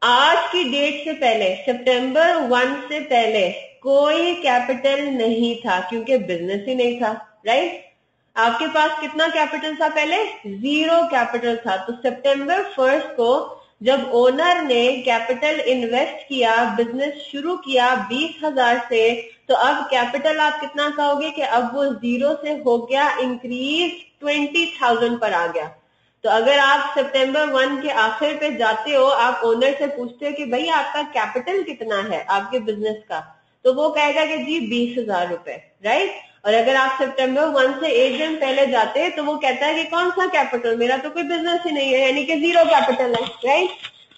आज की डेट से पहले, सितंबर 1 से पहले कोई कैपिटल नहीं था, क्योंकि बिजनेस ही नहीं था, राइट। आपके पास कितना कैपिटल था पहले, 0 कैपिटल था। तो सितंबर 1 को जब ओनर ने कैपिटल इन्वेस्ट किया, बिजनेस शुरू किया 20,000 से, तो अब कैपिटल आप कितना कहोगे कि अब वो 0 से हो गया इंक्रीज 20,000 पर आ गया। तो अगर आप सितंबर 1 के आखिर पे जाते हो, आप ओनर से पूछते हो कि भाई आपका कैपिटल कितना है आपके बिजनेस का, तो वो कहेगा कि जी 20,000 रुपए, राइट। और अगर आप सितंबर 1 से एक दिन पहले जाते हैं तो वो कहता है कि कौन सा कैपिटल, मेरा तो कोई बिजनेस ही नहीं है, यानी कि 0 कैपिटल है, राइट।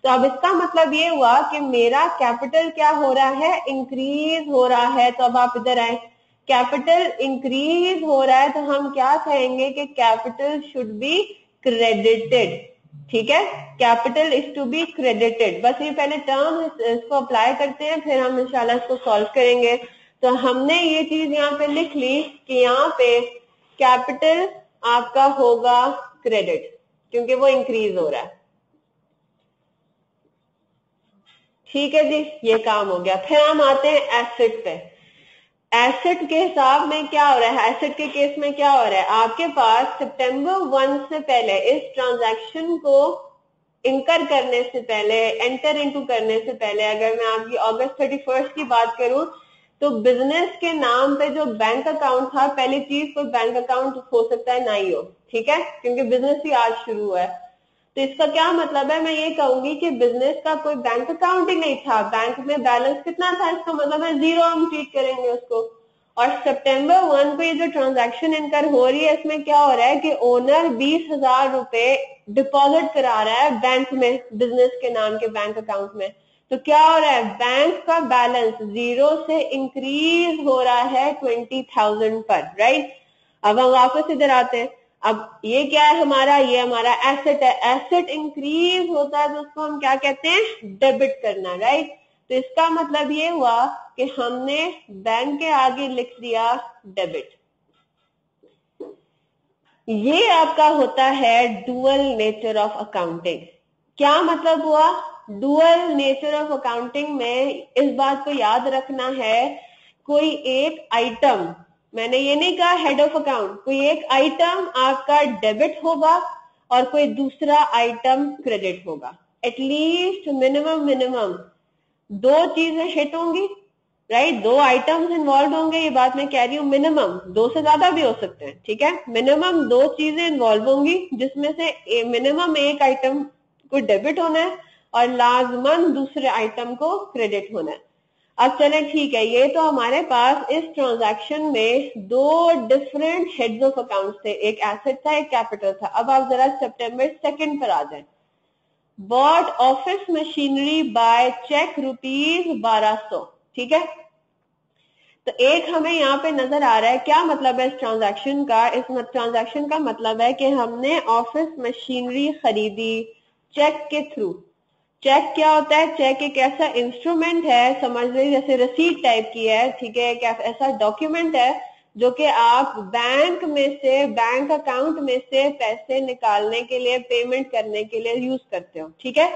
तो अब इसका मतलब ये हुआ कि मेरा कैपिटल क्या हो रहा है, इंक्रीज हो रहा है। तो अब आप इधर आए, कैपिटल इंक्रीज हो रहा है तो हम क्या कहेंगे कि कैपिटल शुड बी क्रेडिटेड, ठीक है। Capital is to be credited. बस ये पहले टर्म इसको अप्लाई करते हैं, फिर हम इंशाल्लाह इसको सॉल्व करेंगे। तो हमने ये चीज यहाँ पे लिख ली कि यहाँ पे कैपिटल आपका होगा क्रेडिट, क्योंकि वो इंक्रीज हो रहा है। ठीक है जी, ये काम हो गया। फिर हम आते हैं एसेट पे। एसेट के हिसाब में क्या हो रहा है, एसेट के केस में क्या हो रहा है, आपके पास सितंबर 1 से पहले इस ट्रांजैक्शन को इंकर करने से पहले, एंटर इनटू करने से पहले, अगर मैं आपकी अगस्त 31 की बात करूं तो बिजनेस के नाम पे जो बैंक अकाउंट था, पहली चीज कोई बैंक अकाउंट हो सकता है ना ही हो, ठीक है, क्योंकि बिजनेस ही आज शुरू हुआ है। तो इसका क्या मतलब है, मैं ये कहूंगी कि बिजनेस का कोई बैंक अकाउंट ही नहीं था, बैंक में बैलेंस कितना था, इसका मतलब है जीरो हम ट्रीट करेंगे उसको। और सितंबर 1 को ये जो ट्रांजैक्शन इनकर हो रही है, इसमें क्या हो रहा है कि ओनर 20,000 रुपए डिपॉजिट करा रहा है बैंक में, बिजनेस के नाम के बैंक अकाउंट में। तो क्या हो रहा है, बैंक का बैलेंस जीरो से इंक्रीज हो रहा है 20,000 पर, राइट। अब हम वापस इधर आते हैं। अब ये क्या है हमारा, ये हमारा एसेट है। एसेट इंक्रीज होता है तो उसको हम क्या कहते हैं, डेबिट करना, राइट। तो इसका मतलब ये हुआ कि हमने बैंक के आगे लिख दिया डेबिट। ये आपका होता है डुअल नेचर ऑफ अकाउंटिंग। क्या मतलब हुआ, डुअल नेचर ऑफ अकाउंटिंग में इस बात को याद रखना है, कोई एक आइटम, मैंने ये नहीं कहा हेड ऑफ अकाउंट, कोई एक आइटम आपका डेबिट होगा और कोई दूसरा आइटम क्रेडिट होगा। एटलीस्ट मिनिमम दो चीजें हिट होंगी, राइट, दो आइटम्स इन्वॉल्व होंगे, ये बात मैं कह रही हूँ, मिनिमम, दो से ज्यादा भी हो सकते हैं, ठीक है, मिनिमम दो चीजें इन्वॉल्व होंगी, जिसमें से मिनिमम एक आइटम को डेबिट होना है और लाजमन दूसरे आइटम को क्रेडिट होना है। अब चले ठीक है, ये तो हमारे पास इस ट्रांजैक्शन में दो डिफरेंट हेड्स ऑफ अकाउंट थे, एक एसेट था एक कैपिटल था। अब आप जरा सितंबर 2 पर आ जाए। Bought office machinery by cheque ₹1200, ठीक है। तो एक हमें यहाँ पे नजर आ रहा है, क्या मतलब है इस ट्रांजैक्शन का, इस ट्रांजैक्शन का मतलब है कि हमने ऑफिस मशीनरी खरीदी चेक के थ्रू। चेक क्या होता है, चेक एक ऐसा इंस्ट्रूमेंट है, समझ लीजिए जैसे रसीद टाइप की है, ठीक है, एक ऐसा डॉक्यूमेंट है जो कि आप बैंक में से, बैंक अकाउंट में से पैसे निकालने के लिए, पेमेंट करने के लिए यूज करते हो, ठीक है।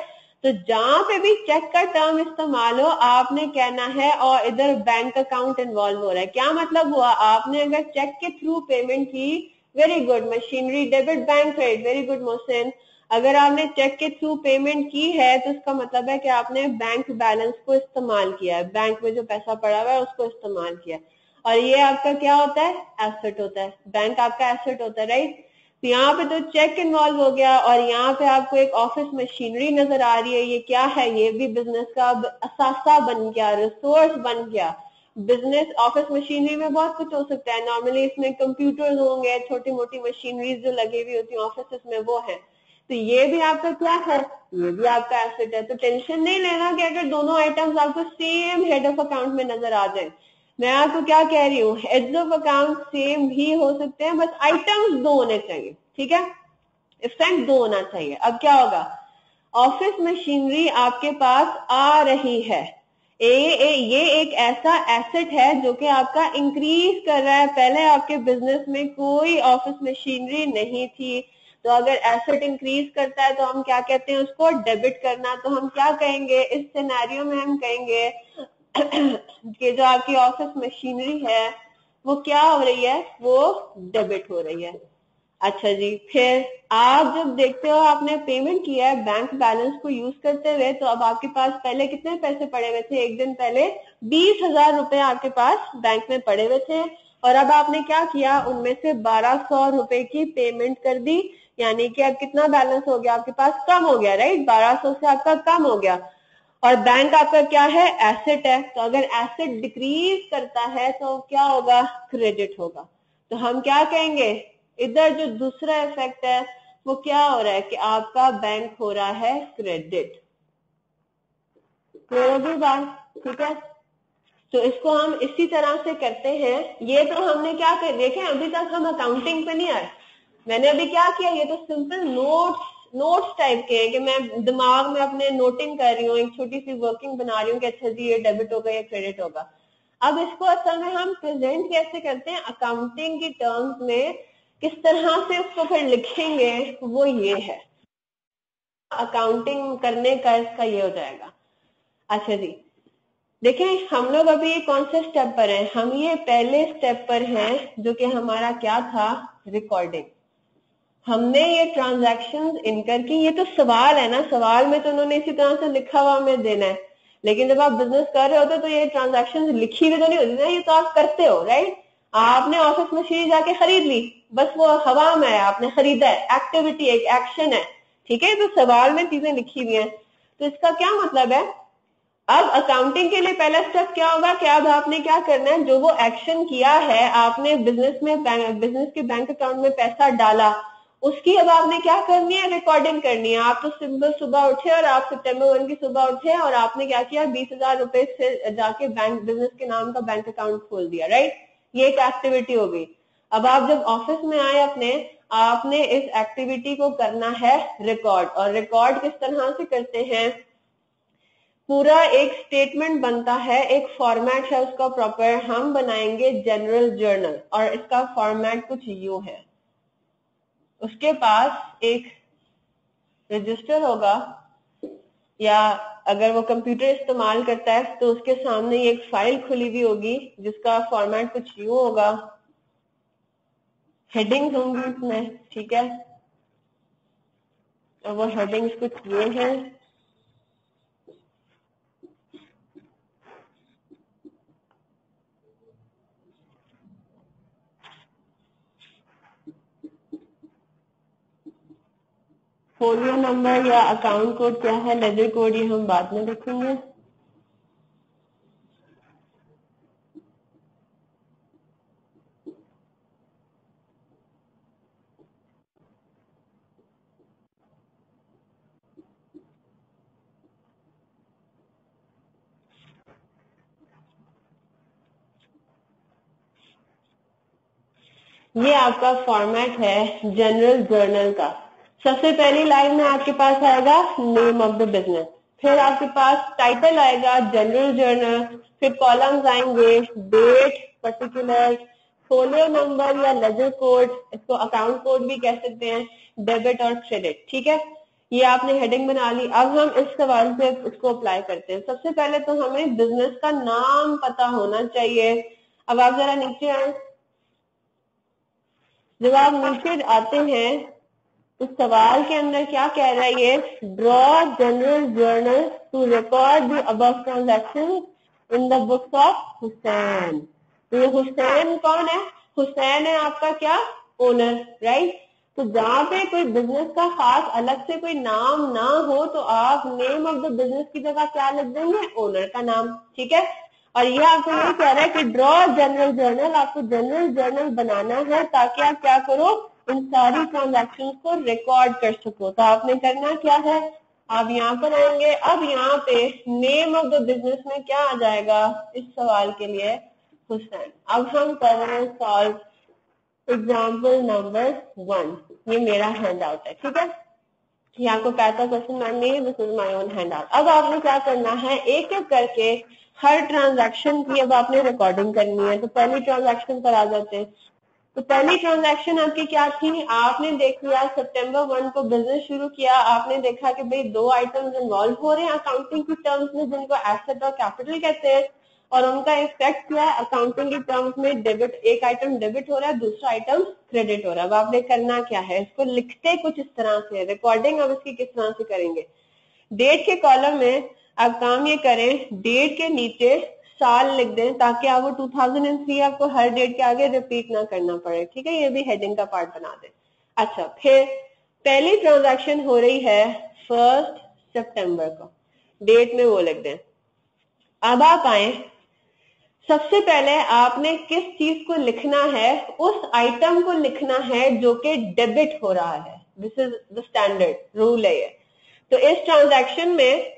तो जहां पे भी चेक का टर्म इस्तेमाल हो, आपने कहना है और इधर बैंक अकाउंट इन्वॉल्व हो रहा है। क्या मतलब हुआ, आपने अगर चेक के थ्रू पेमेंट की, very good, machinery debit, bank credit, very good Mohsin. अगर आपने चेक के थ्रू पेमेंट की है तो इसका मतलब है कि आपने बैंक बैलेंस को इस्तेमाल किया है, बैंक में जो पैसा पड़ा हुआ है उसको इस्तेमाल किया है, और ये आपका क्या होता है, एसेट होता है, बैंक आपका एसेट होता है, राइट। तो यहाँ पे तो चेक इन्वॉल्व हो गया और यहाँ पे आपको एक ऑफिस मशीनरी नजर आ रही है, ये क्या है, ये भी बिजनेस का असासा बन गया, रिसोर्स बन गया। बिजनेस ऑफिस मशीनरी में बहुत कुछ हो सकता है, नॉर्मली इसमें कंप्यूटर्स होंगे, छोटी मोटी मशीनरीज जो लगी हुई होती है ऑफिस में, वो है। तो ये भी आपका क्या है, ये भी आपका एसेट है। तो टेंशन नहीं लेना कि अगर दोनों आइटम्स आपको सेम हेड ऑफ अकाउंट में नजर आ जाए। मैं आपको क्या कह रही हूँ, हेड्स ऑफ अकाउंट सेम भी हो सकते हैं, बस आइटम्स दो होने चाहिए, ठीक है, इफेक्ट दो होना चाहिए। अब क्या होगा, ऑफिस मशीनरी आपके पास आ रही है, ये एक ऐसा एसेट है जो कि आपका इंक्रीज कर रहा है। पहले आपके बिजनेस में कोई ऑफिस मशीनरी नहीं थी, तो अगर एसेट इंक्रीज करता है तो हम क्या कहते हैं, उसको डेबिट करना। तो हम क्या कहेंगे इस सिनेरियो में, हम कहेंगे कि जो आपकी ऑफिस मशीनरी है वो क्या हो रही है, वो डेबिट हो रही है। अच्छा जी, फिर आप जब देखते हो आपने पेमेंट किया है बैंक बैलेंस को यूज करते हुए, तो अब आपके पास पहले कितने पैसे पड़े हुए थे, एक दिन पहले 20,000 रुपए आपके पास बैंक में पड़े हुए थे, और अब आपने क्या किया, उनमें से 1,200 रुपए की पेमेंट कर दी, यानी कि अब कितना बैलेंस हो गया आपके पास, कम हो गया, राइट, 1,200 से आपका कम हो गया। और बैंक आपका क्या है, एसेट है, तो अगर एसेट डिक्रीज करता है तो क्या होगा, क्रेडिट होगा। तो हम क्या कहेंगे, इधर जो दूसरा इफेक्ट है वो क्या हो रहा है कि आपका बैंक हो रहा है क्रेडिट। क्लियर होगी बात, ठीक है। तो इसको हम इसी तरह से करते हैं। ये तो हमने क्या कर, देखें अभी तक हम अकाउंटिंग पे नहीं आए, मैंने अभी क्या किया, ये तो सिंपल नोट्स टाइप के हैं कि मैं दिमाग में अपने नोटिंग कर रही हूँ, एक छोटी सी वर्किंग बना रही हूँ कि अच्छा जी ये डेबिट होगा, ये क्रेडिट होगा। अब इसको असल में हम प्रेजेंट कैसे करते हैं अकाउंटिंग की टर्म्स में, किस तरह से उसको फिर लिखेंगे, वो ये है, अकाउंटिंग करने का इसका ये हो जाएगा। अच्छा जी, देखें हम लोग अभी ये कौन से स्टेप पर हैं? हम ये पहले स्टेप पर हैं जो कि हमारा क्या था, रिकॉर्डिंग। हमने ये ट्रांजैक्शंस इनकर की, ये तो सवाल है ना, सवाल में तो उन्होंने इसी तरह से लिखा हुआ हमें देना है, लेकिन जब आप बिजनेस कर रहे होते तो ये ट्रांजैक्शंस लिखी हुई तो नहीं होती ना, ये तो आप करते हो, राइट? आपने ऑफिस मशीन जाके खरीद ली, बस वो हवा में है, आपने खरीदा है, एक्टिविटी एक एक्शन है, ठीक है? तो सवाल में चीजें लिखी हुई हैं। तो इसका क्या मतलब है, अब अकाउंटिंग के लिए पहला स्टेप क्या होगा कि अब आपने क्या करना है, जो वो एक्शन किया है, आपने बिजनेस के बैंक अकाउंट में पैसा डाला, उसकी अब आपने क्या करनी है, रिकॉर्डिंग करनी है। आप तो सिंपल सुबह उठे और आप सितंबर 1 की सुबह उठे और आपने क्या किया, 20,000 रुपए से जाके बैंक बिजनेस के नाम का बैंक अकाउंट खोल दिया, राइट? ये एक एक्टिविटी हो गई। अब आप जब ऑफिस में आए अपने, आपने इस एक्टिविटी को करना है रिकॉर्ड। और रिकॉर्ड किस तरह से करते हैं, पूरा एक स्टेटमेंट बनता है, एक फॉर्मेट है उसका प्रॉपर, हम बनाएंगे जनरल जर्नल, और इसका फॉर्मेट कुछ यूं है। उसके पास एक रजिस्टर होगा, या अगर वो कंप्यूटर इस्तेमाल करता है तो उसके सामने एक फाइल खुली हुई होगी जिसका फॉर्मेट कुछ यूं होगा, हेडिंग्स होंगी इसमें, ठीक है? और वो हेडिंग्स कुछ ये हैं, फोलियो नंबर या अकाउंट कोड क्या है, लेजर कोड, ये हम बाद में देखेंगे। ये आपका फॉर्मेट है जनरल जर्नल का। सबसे पहली लाइन में आपके पास आएगा नेम ऑफ द बिजनेस, फिर आपके पास टाइटल आएगा जनरल जर्नल, फिर कॉलम्स आएंगे डेट, पर्टिकुलर, फोलियो नंबर या लेजर कोड, इसको अकाउंट कोड भी कह सकते हैं, डेबिट और क्रेडिट, ठीक है? ये आपने हेडिंग बना ली। अब हम इस सवाल पे इसको अप्लाई करते हैं। सबसे पहले तो हमें बिजनेस का नाम पता होना चाहिए। अब आप जरा नीचे आए, जब आप नीचे आते हैं तो सवाल के अंदर क्या कह रहा है, ये draw general journal to record the above transaction in the books of Hussain. तो ये हुसैन कौन है, हुसैन है आपका क्या, ओनर, राइट? तो जहाँ पे कोई बिजनेस का खास अलग से कोई नाम ना हो तो आप नेम ऑफ द बिजनेस की जगह क्या लिख देंगे, ओनर का नाम, ठीक है? और ये आपको यही कह रहा है कि ड्रॉ जनरल जर्नल, आपको जनरल जर्नल बनाना है ताकि आप क्या करो, इन सारी ट्रांजैक्शंस को रिकॉर्ड कर सको। तो आपने करना क्या है, आप यहाँ पर आएंगे। अब यहाँ पे नेम ऑफ द बिजनेस में क्या आ जाएगा इस सवाल के लिए, हुसैन। अब हम कर रहे हैं सॉल्व एग्जाम्पल नंबर 1। ये मेरा हैंड आउट है, ठीक है? ये आपको कहता क्वेश्चन मैम नहीं, this is my own hand out. अब आपने क्या करना है, एक एक करके हर ट्रांजैक्शन की अब आपने रिकॉर्डिंग करनी है। तो पहली ट्रांजैक्शन पर आ जाते हैं। तो पहली ट्रांजैक्शन आपकी क्या थी, आपने देख लिया सितंबर 1 को बिजनेस शुरू किया, आपने देखा कि भाई 2 आइटम्स इन्वॉल्व हो रहे हैं अकाउंटिंग की टर्म्स में, जिनको एसेट और कैपिटल कहते हैं, और उनका इफेक्ट क्या है अकाउंटिंग की टर्म्स में, डेबिट, एक आइटम डेबिट हो रहा है, दूसरा आइटम क्रेडिट हो रहा है। अब आपने करना क्या है, इसको लिखते कुछ इस तरह से, रिकॉर्डिंग अब इसकी किस तरह से करेंगे। डेट के कॉलम में आप काम ये करें, डेट के नीचे साल लिख दें ताकि आप वो 2003 आपको हर डेट के आगे रिपीट ना करना पड़े, ठीक है? ये भी हेडिंग का पार्ट बना दें। अच्छा, फिर पहली ट्रांजैक्शन हो रही है 1 सितंबर को, डेट में वो लिख दें। अब आप आए, सबसे पहले आपने किस चीज को लिखना है, उस आइटम को लिखना है जो कि डेबिट हो रहा है। This is the standard rule है ये। तो इस ट्रांजैक्शन में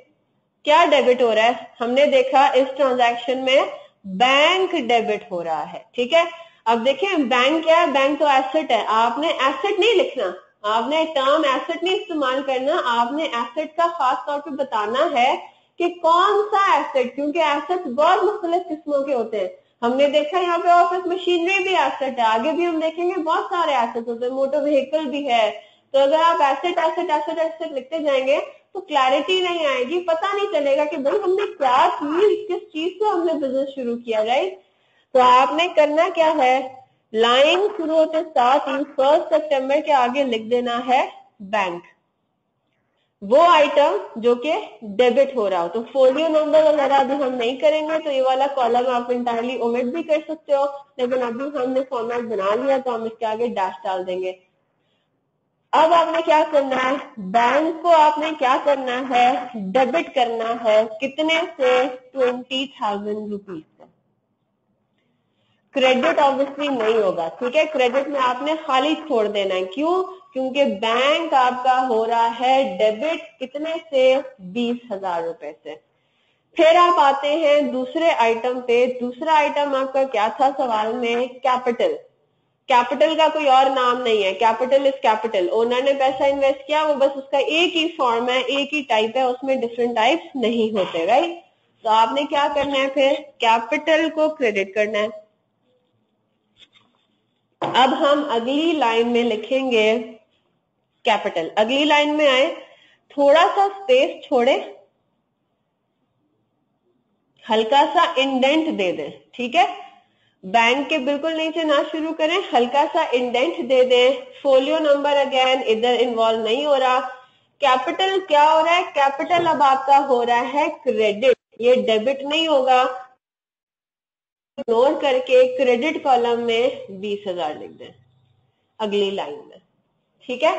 क्या डेबिट हो रहा है, हमने देखा इस ट्रांजैक्शन में बैंक डेबिट हो रहा है, ठीक है? अब देखें बैंक क्या है, बैंक तो एसेट है। आपने एसेट नहीं लिखना, आपने टर्म एसेट नहीं इस्तेमाल करना, आपने एसेट का खास तौर पे बताना है कि कौन सा एसेट, क्योंकि एसेट बहुत मुख्तलिफ किस्मों के होते हैं। हमने देखा यहाँ पे ऑफिस मशीनरी भी एसेट है, आगे भी हम देखेंगे बहुत सारे एसेट होते हैं, मोटर व्हीकल भी है। तो अगर आप एसेट एसेट एसेट एसेट लिखते जाएंगे तो क्लैरिटी नहीं आएगी, पता नहीं चलेगा कि भाई हमने क्या चीज, किस चीज से हमने बिजनेस शुरू किया, राइट। तो आपने करना क्या है, लाइन शुरू होते साथ ही 1 सितंबर के आगे लिख देना है बैंक, वो आइटम जो कि डेबिट हो रहा हो। तो फोलियो नंबर वगैरह अभी हम नहीं करेंगे, तो ये वाला कॉलम आप इंटायरली ओमिट भी कर सकते हो, लेकिन अभी हमने फॉर्मेट बना लिया तो हम इसके आगे डैश डाल देंगे। अब आपने क्या करना है, बैंक को आपने क्या करना है, डेबिट करना है, कितने से, 20,000 रुपीज से। क्रेडिट ऑब्वियसली नहीं होगा, ठीक है, क्रेडिट में आपने खाली छोड़ देना है, क्यों, क्योंकि बैंक आपका हो रहा है डेबिट, कितने से, 20,000 रुपए से। फिर आप आते हैं दूसरे आइटम पे, दूसरा आइटम आपका क्या था सवाल में, कैपिटल। कैपिटल का कोई और नाम नहीं है, कैपिटल इज कैपिटल, ओनर ने पैसा इन्वेस्ट किया, वो बस उसका एक ही फॉर्म है, एक ही टाइप है, उसमें डिफरेंट टाइप्स नहीं होते, राइट। तो आपने क्या करना है, फिर कैपिटल को क्रेडिट करना है। अब हम अगली लाइन में लिखेंगे कैपिटल। अगली लाइन में आए, थोड़ा सा स्पेस छोड़े, हल्का सा इंडेंट दे दें, ठीक है, बैंक के बिल्कुल नीचे ना शुरू करें, हल्का सा इंडेंट दे दें। फोलियो नंबर अगेन इधर इन्वॉल्व नहीं हो रहा। कैपिटल क्या हो रहा है, कैपिटल अब आपका हो रहा है क्रेडिट, ये डेबिट नहीं होगा। इग्नोर करके क्रेडिट कॉलम में 20,000 लिख दें अगली लाइन में, ठीक है।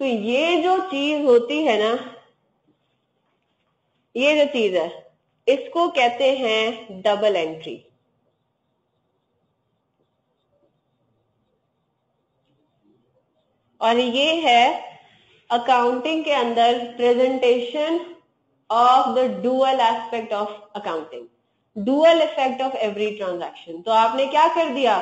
तो ये जो चीज होती है ना, ये जो चीज है, इसको कहते हैं डबल एंट्री। और ये है अकाउंटिंग के अंदर presentation of the dual aspect of accounting, dual effect of every transaction. तो आपने क्या कर दिया,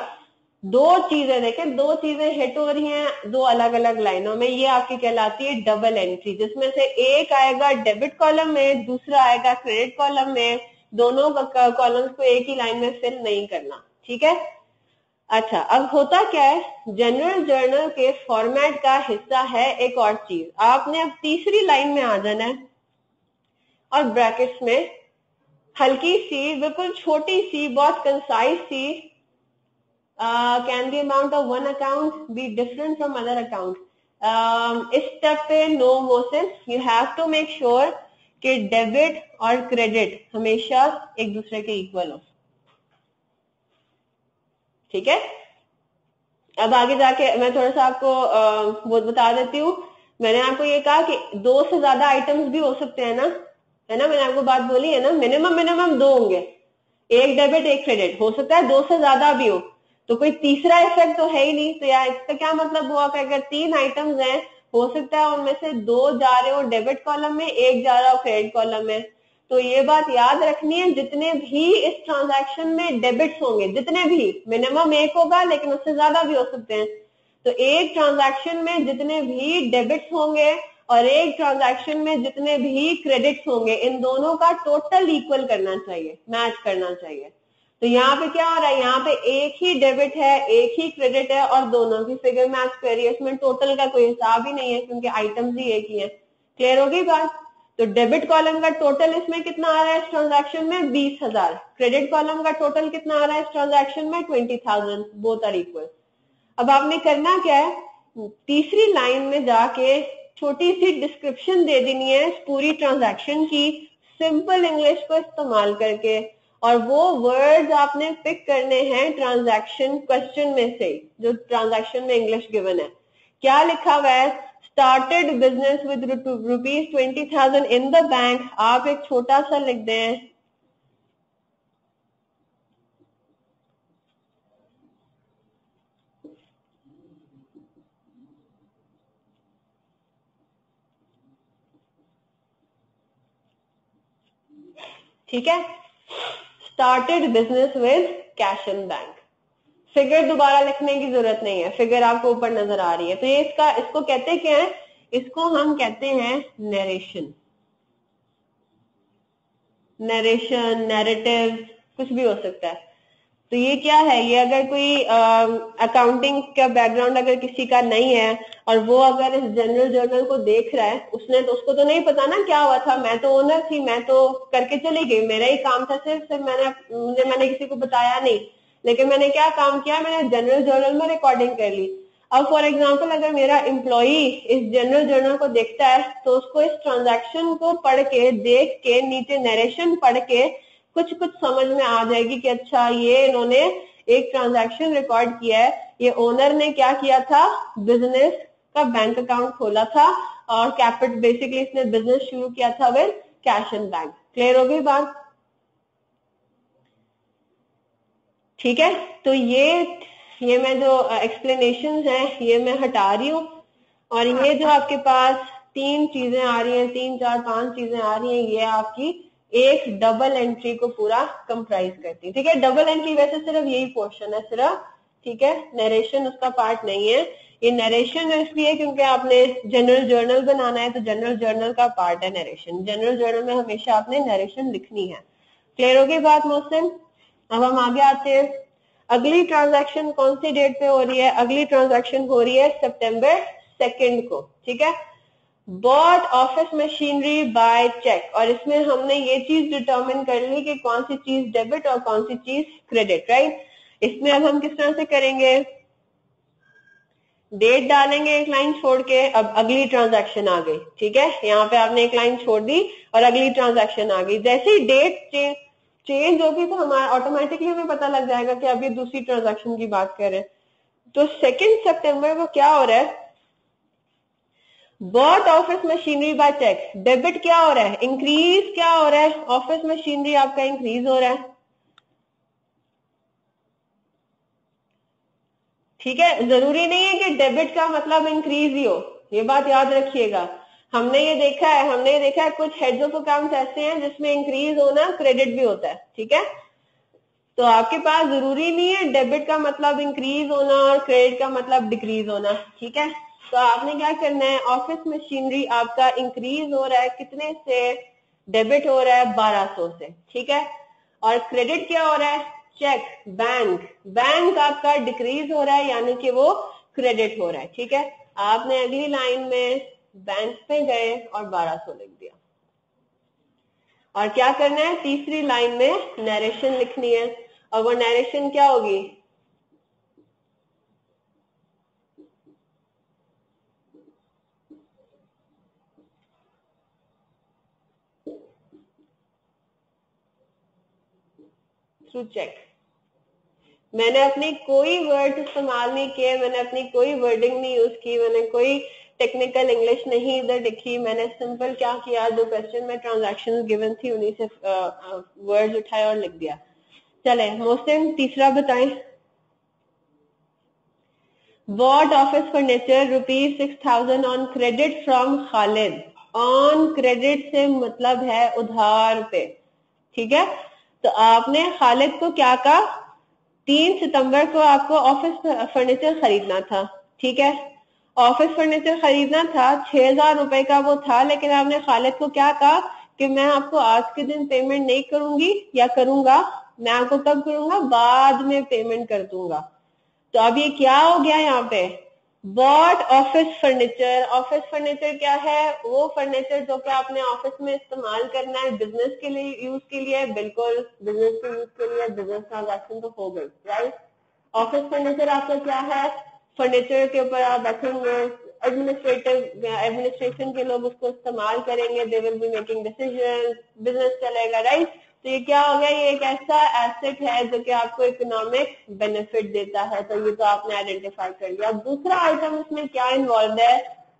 दो चीजें देखें, दो चीजें हिट हो रही हैं दो अलग अलग लाइनों में, ये आपकी कहलाती है डबल एंट्री, जिसमें से एक आएगा डेबिट कॉलम में, दूसरा आएगा क्रेडिट कॉलम में। दोनों कॉलम्स को एक ही लाइन में फिल नहीं करना, ठीक है। अच्छा, अब होता क्या है, जनरल जर्नल के फॉर्मेट का हिस्सा है एक और चीज, आपने अब तीसरी लाइन में आ जाना है और ब्रैकेट्स में हल्की सी, बिल्कुल छोटी सी, बहुत कंसाइज सी, can the amount of one account be different from other account? इस स्टेप पे no motion, you have to make sure कि डेबिट और क्रेडिट हमेशा एक दूसरे के इक्वल हो, ठीक है। अब आगे जाके मैं थोड़ा सा आपको वो बता देती हूँ। मैंने आपको ये कहा कि 2 से ज्यादा आइटम्स भी हो सकते हैं ना, है ना, मैंने आपको बात बोली है ना, मिनिमम 2 होंगे, एक डेबिट एक क्रेडिट, हो सकता है 2 से ज्यादा भी हो, तो कोई तीसरा इफेक्ट तो है ही नहीं। तो यार इसका क्या मतलब हुआ कि अगर 3 आइटम्स हैं, हो सकता है उनमें से 2 जा रहे हो डेबिट कॉलम में, एक जा रहा हो क्रेडिट कॉलम में। तो ये बात याद रखनी है, जितने भी इस ट्रांजैक्शन में डेबिट्स होंगे, जितने भी, मिनिमम एक होगा लेकिन उससे ज्यादा भी हो सकते हैं, तो एक ट्रांजैक्शन में जितने भी डेबिट्स होंगे और एक ट्रांजैक्शन में जितने भी क्रेडिट्स होंगे, इन दोनों का टोटल इक्वल करना चाहिए, मैच करना चाहिए। तो यहाँ पे क्या हो रहा है, यहाँ पे एक ही डेबिट है एक ही क्रेडिट है और दोनों की फिगर मैच कर रही है, इसमें टोटल का कोई हिसाब ही नहीं है क्योंकि आइटम्स ही एक ही है। क्लियर होगी बात। तो डेबिट कॉलम का टोटल इसमें कितना आ रहा है इस ट्रांजैक्शन में, 20,000। क्रेडिट कॉलम का टोटल कितना आ रहा है इस ट्रांजैक्शन में, 20,000। Both are equal. अब आपने करना क्या है, तीसरी लाइन में जाके छोटी सी डिस्क्रिप्शन दे देनी है इस पूरी ट्रांजैक्शन की, सिंपल इंग्लिश को इस्तेमाल करके, और वो वर्ड्स आपने पिक करने हैं ट्रांजैक्शन क्वेश्चन में से, जो ट्रांजैक्शन में इंग्लिश गिवन है। क्या लिखा हुआ है, started business with ₹20,000 in the bank, आप एक छोटा सा लिख दें, ठीक है, started business with cash in bank. Figure दोबारा लिखने की जरूरत नहीं है, फिगर आपको ऊपर नजर आ रही है। तो ये इसको कहते क्या है, इसको हम कहते हैं नरेशन, नरेशन, नैरेटिव, कुछ भी हो सकता है। तो ये क्या है, ये अगर कोई अकाउंटिंग का बैकग्राउंड अगर किसी का नहीं है और वो अगर इस जनरल जर्नल को देख रहा है, उसने तो उसको तो नहीं पता ना क्या हुआ था, मैं तो ओनर थी, मैं तो करके चली गई, मेरा ही काम था, सिर्फ मैंने किसी को बताया नहीं, लेकिन मैंने क्या काम किया, मैंने जनरल जर्नल में रिकॉर्डिंग कर ली। अब फॉर एग्जाम्पल अगर मेरा एम्प्लॉई इस जनरल जर्नल को देखता है तो उसको इस ट्रांजैक्शन को पढ़ के, देख के, नीचे नरेशन पढ़ के कुछ कुछ समझ में आ जाएगी कि अच्छा ये इन्होंने एक ट्रांजैक्शन रिकॉर्ड किया है, ये ओनर ने क्या किया था, बिजनेस का बैंक अकाउंट खोला था और कैपिटल, बेसिकली इसने बिजनेस शुरू किया था with cash and bank. Clear हो गई बात? ठीक है, तो ये मैं जो एक्सप्लेनेशन है ये मैं हटा रही हूँ, और ये जो आपके पास 3 चीजें आ रही हैं, 3, 4, 5 चीजें आ रही हैं, ये आपकी एक डबल एंट्री को पूरा कंप्राइज करती है। ठीक है, डबल एंट्री वैसे सिर्फ यही पोर्शन है सिर्फ, ठीक है, नरेशन उसका पार्ट नहीं है। ये नरेशन इसलिए क्योंकि आपने जनरल जर्नल बनाना है, तो जनरल जर्नल का पार्ट है नरेशन। जनरल जर्नल में हमेशा आपने नरेशन लिखनी है। क्लियर हो गई बात मोहसिन? अब हम आगे आते हैं। अगली ट्रांजैक्शन कौन सी डेट पे हो रही है? अगली ट्रांजैक्शन हो रही है सितंबर 2 को। ठीक है, bought office machinery by cheque, और इसमें हमने ये चीज डिटरमिन कर ली कि कौन सी चीज डेबिट और कौन सी चीज क्रेडिट, राइट। इसमें अब हम किस तरह से करेंगे, डेट डालेंगे एक लाइन छोड़ के, अब अगली ट्रांजैक्शन आ गई। ठीक है, यहाँ पे आपने एक लाइन छोड़ दी और अगली ट्रांजैक्शन आ गई। जैसे ही डेट चेंज होगी तो हमारा ऑटोमेटिकली हमें पता लग जाएगा कि अभी दूसरी ट्रांजैक्शन की बात कर रहे हैं। तो 2 सितंबर को क्या हो रहा है, bought office machinery by cheque, debit क्या हो रहा है, इंक्रीज क्या हो रहा है, ऑफिस मशीनरी आपका इंक्रीज हो रहा है। ठीक है, जरूरी नहीं है कि डेबिट का मतलब इंक्रीज ही हो, ये बात याद रखिएगा। हमने ये देखा है कुछ हेड्स ऑफ अकाउंट्स ऐसे हैं जिसमें इंक्रीज होना क्रेडिट भी होता है। ठीक है, तो आपके पास जरूरी नहीं है डेबिट का मतलब इंक्रीज होना और क्रेडिट का मतलब डिक्रीज होना। ठीक है, तो आपने क्या करना है, ऑफिस मशीनरी आपका इंक्रीज हो रहा है कितने से, डेबिट हो रहा है 1200 से। ठीक है, और क्रेडिट क्या हो रहा है, चेक, बैंक आपका डिक्रीज हो रहा है, यानी कि वो क्रेडिट हो रहा है। ठीक है, आपने अगली लाइन में बैंक पे गए और 1200 लिख दिया, और क्या करना है, तीसरी लाइन में नरेशन लिखनी है, और वो नरेशन क्या होगी, थ्रू चेक। मैंने अपनी कोई वर्ड इस्तेमाल नहीं किए, मैंने अपनी कोई वर्डिंग नहीं यूज की, मैंने कोई टेक्निकल इंग्लिश नहीं इधर लिखी, मैंने सिंपल क्या किया, जो क्वेश्चन में ट्रांजैक्शन गिवन थी उन्हीं से वर्ड्स उठाए और लिख दिया। चले मोहसिन, तीसरा बताएं। Bought office furniture ₹6,000 on credit from Khalid. On credit से मतलब है उधार पे। ठीक है, तो आपने खालिद को क्या कहा, 3 सितंबर को आपको ऑफिस फर्नीचर खरीदना था। ठीक है, ऑफिस फर्नीचर खरीदना था, 6,000 रुपए का वो था, लेकिन आपने खालिद को क्या कहा कि मैं आपको आज के दिन पेमेंट नहीं करूंगी, या करूंगा, मैं आपको कब करूंगा, बाद में पेमेंट कर दूंगा। तो अब ये क्या हो गया यहाँ पे, bought office furniture. Office furniture क्या है, वो फर्नीचर जो कि आपने ऑफिस में इस्तेमाल करना है, बिजनेस के लिए यूज के लिए, बिल्कुल बिजनेस के यूज के लिए, बिजनेस ट्रांजैक्शन तो हो गई, राइट। ऑफिस फर्नीचर आपका क्या है, फर्नीचर के ऊपर आप बैठेंगे, एडमिनिस्ट्रेशन के लोग उसको इस्तेमाल करेंगे, they will be making decision, business चलेगा, राइट। तो ये क्या हो गया, ये एक ऐसा एसेट है जो कि आपको इकोनॉमिक बेनिफिट देता है, तो ये तो आपने आइडेंटिफाई कर लिया। दूसरा आइटम इसमें क्या इन्वॉल्व है,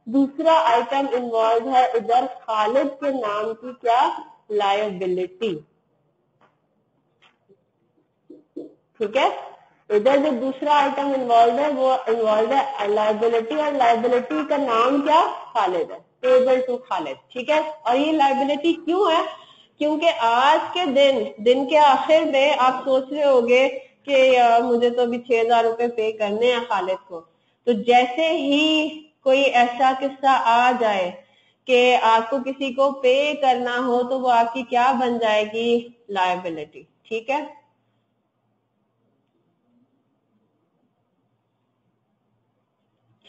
दूसरा आइटम इन्वॉल्व है इधर खालिद के नाम की क्या, लायबिलिटी। ठीक है, इधर जो दूसरा आइटम इन्वॉल्व है वो इन्वॉल्व है लायबिलिटी, और लायबिलिटी का नाम क्या, खालिद है, पेबल टू खालिद। ठीक है, और ये लायबिलिटी क्यों है, क्योंकि आज के दिन के आखिर में आप सोच रहे होगे कि मुझे तो अभी 6,000 रुपए पे करने हैं खालिद को। तो जैसे ही कोई ऐसा किस्सा आ जाए कि आपको किसी को पे करना हो, तो वो आपकी क्या बन जाएगी, लायबिलिटी। ठीक है,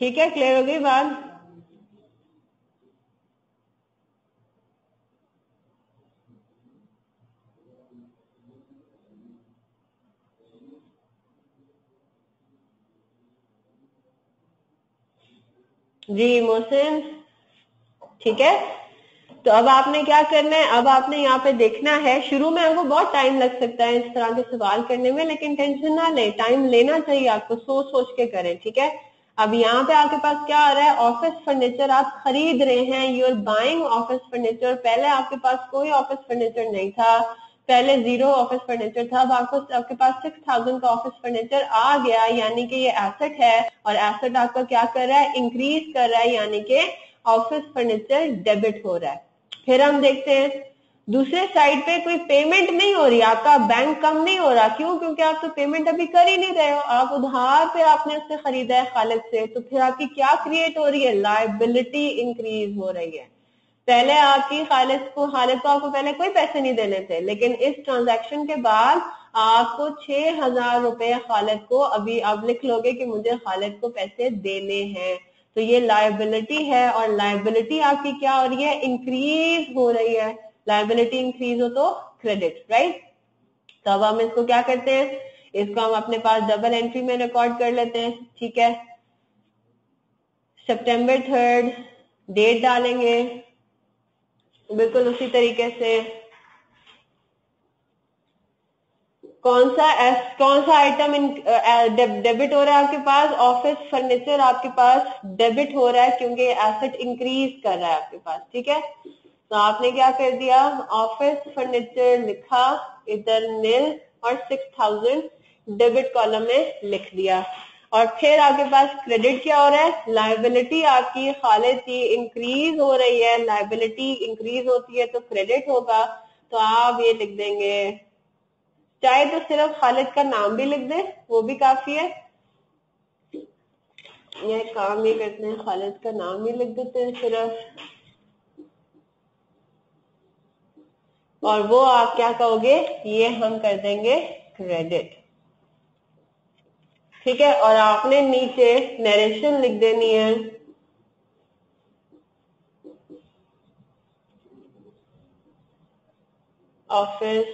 ठीक है, क्लियर हो गई बात? जी मोहसिन, ठीक है। तो अब आपने क्या करना है, अब आपने यहाँ पे देखना है, शुरू में आपको बहुत टाइम लग सकता है इस तरह के सवाल करने में, लेकिन टेंशन ना ले, टाइम लेना चाहिए आपको, सोच सोच के करें, ठीक है। अब यहाँ पे आपके पास क्या आ रहा है, ऑफिस फर्नीचर आप खरीद रहे हैं, you are buying office furniture. पहले आपके पास कोई ऑफिस फर्नीचर नहीं था, पहले 0 ऑफिस फर्नीचर था, अब आपके पास 6000 का ऑफिस फर्नीचर आ गया, यानी कि ये एसेट है, और एसेट आपका क्या कर रहा है, इंक्रीज कर रहा है, यानी कि ऑफिस फर्नीचर डेबिट हो रहा है। फिर हम देखते हैं दूसरे साइड पे कोई पेमेंट नहीं हो रही, आपका बैंक कम नहीं हो रहा, क्यों? क्योंकि आप तो पेमेंट अभी कर ही नहीं रहे हो, आप उधार पे आपने उससे खरीदा है खालिद से, तो फिर आपकी क्या क्रिएट हो रही है, लायबिलिटी इंक्रीज हो रही है। पहले आपकी खालिद को आपको पहले कोई पैसे नहीं देने थे, लेकिन इस ट्रांजैक्शन के बाद आपको 6000 रुपए खालिद को, अभी आप लिख लोगे कि मुझे खालिद को पैसे देने हैं, तो ये लायबिलिटी है, और लायबिलिटी आपकी क्या हो रही है, इंक्रीज हो रही है। लायबिलिटी इंक्रीज हो तो क्रेडिट, राइट। तो अब हम इसको क्या करते हैं, इसको हम अपने पास डबल एंट्री में रिकॉर्ड कर लेते हैं, ठीक है। सितंबर 3 डेट डालेंगे बिल्कुल उसी तरीके से। कौन सा आइटम डेबिट हो रहा है आपके पास, ऑफिस फर्नीचर आपके पास डेबिट हो रहा है, क्योंकि एसेट इंक्रीज कर रहा है आपके पास, ठीक है। तो आपने क्या कर दिया, ऑफिस फर्नीचर लिखा इधर नील, और 6000 डेबिट कॉलम में लिख दिया। और फिर आपके पास क्रेडिट क्या हो रहा है, लायबिलिटी आपकी खालिद की इंक्रीज हो रही है, लायबिलिटी इंक्रीज होती है तो क्रेडिट होगा, तो आप ये लिख देंगे, चाहे तो सिर्फ खालिद का नाम भी लिख दे, वो भी काफी है। ये काम ये करते हैं, खालिद का नाम भी लिख देते हैं सिर्फ, और वो आप क्या कहोगे, ये हम कर देंगे क्रेडिट, ठीक है। और आपने नीचे नरेशन लिख देनी है, ऑफिस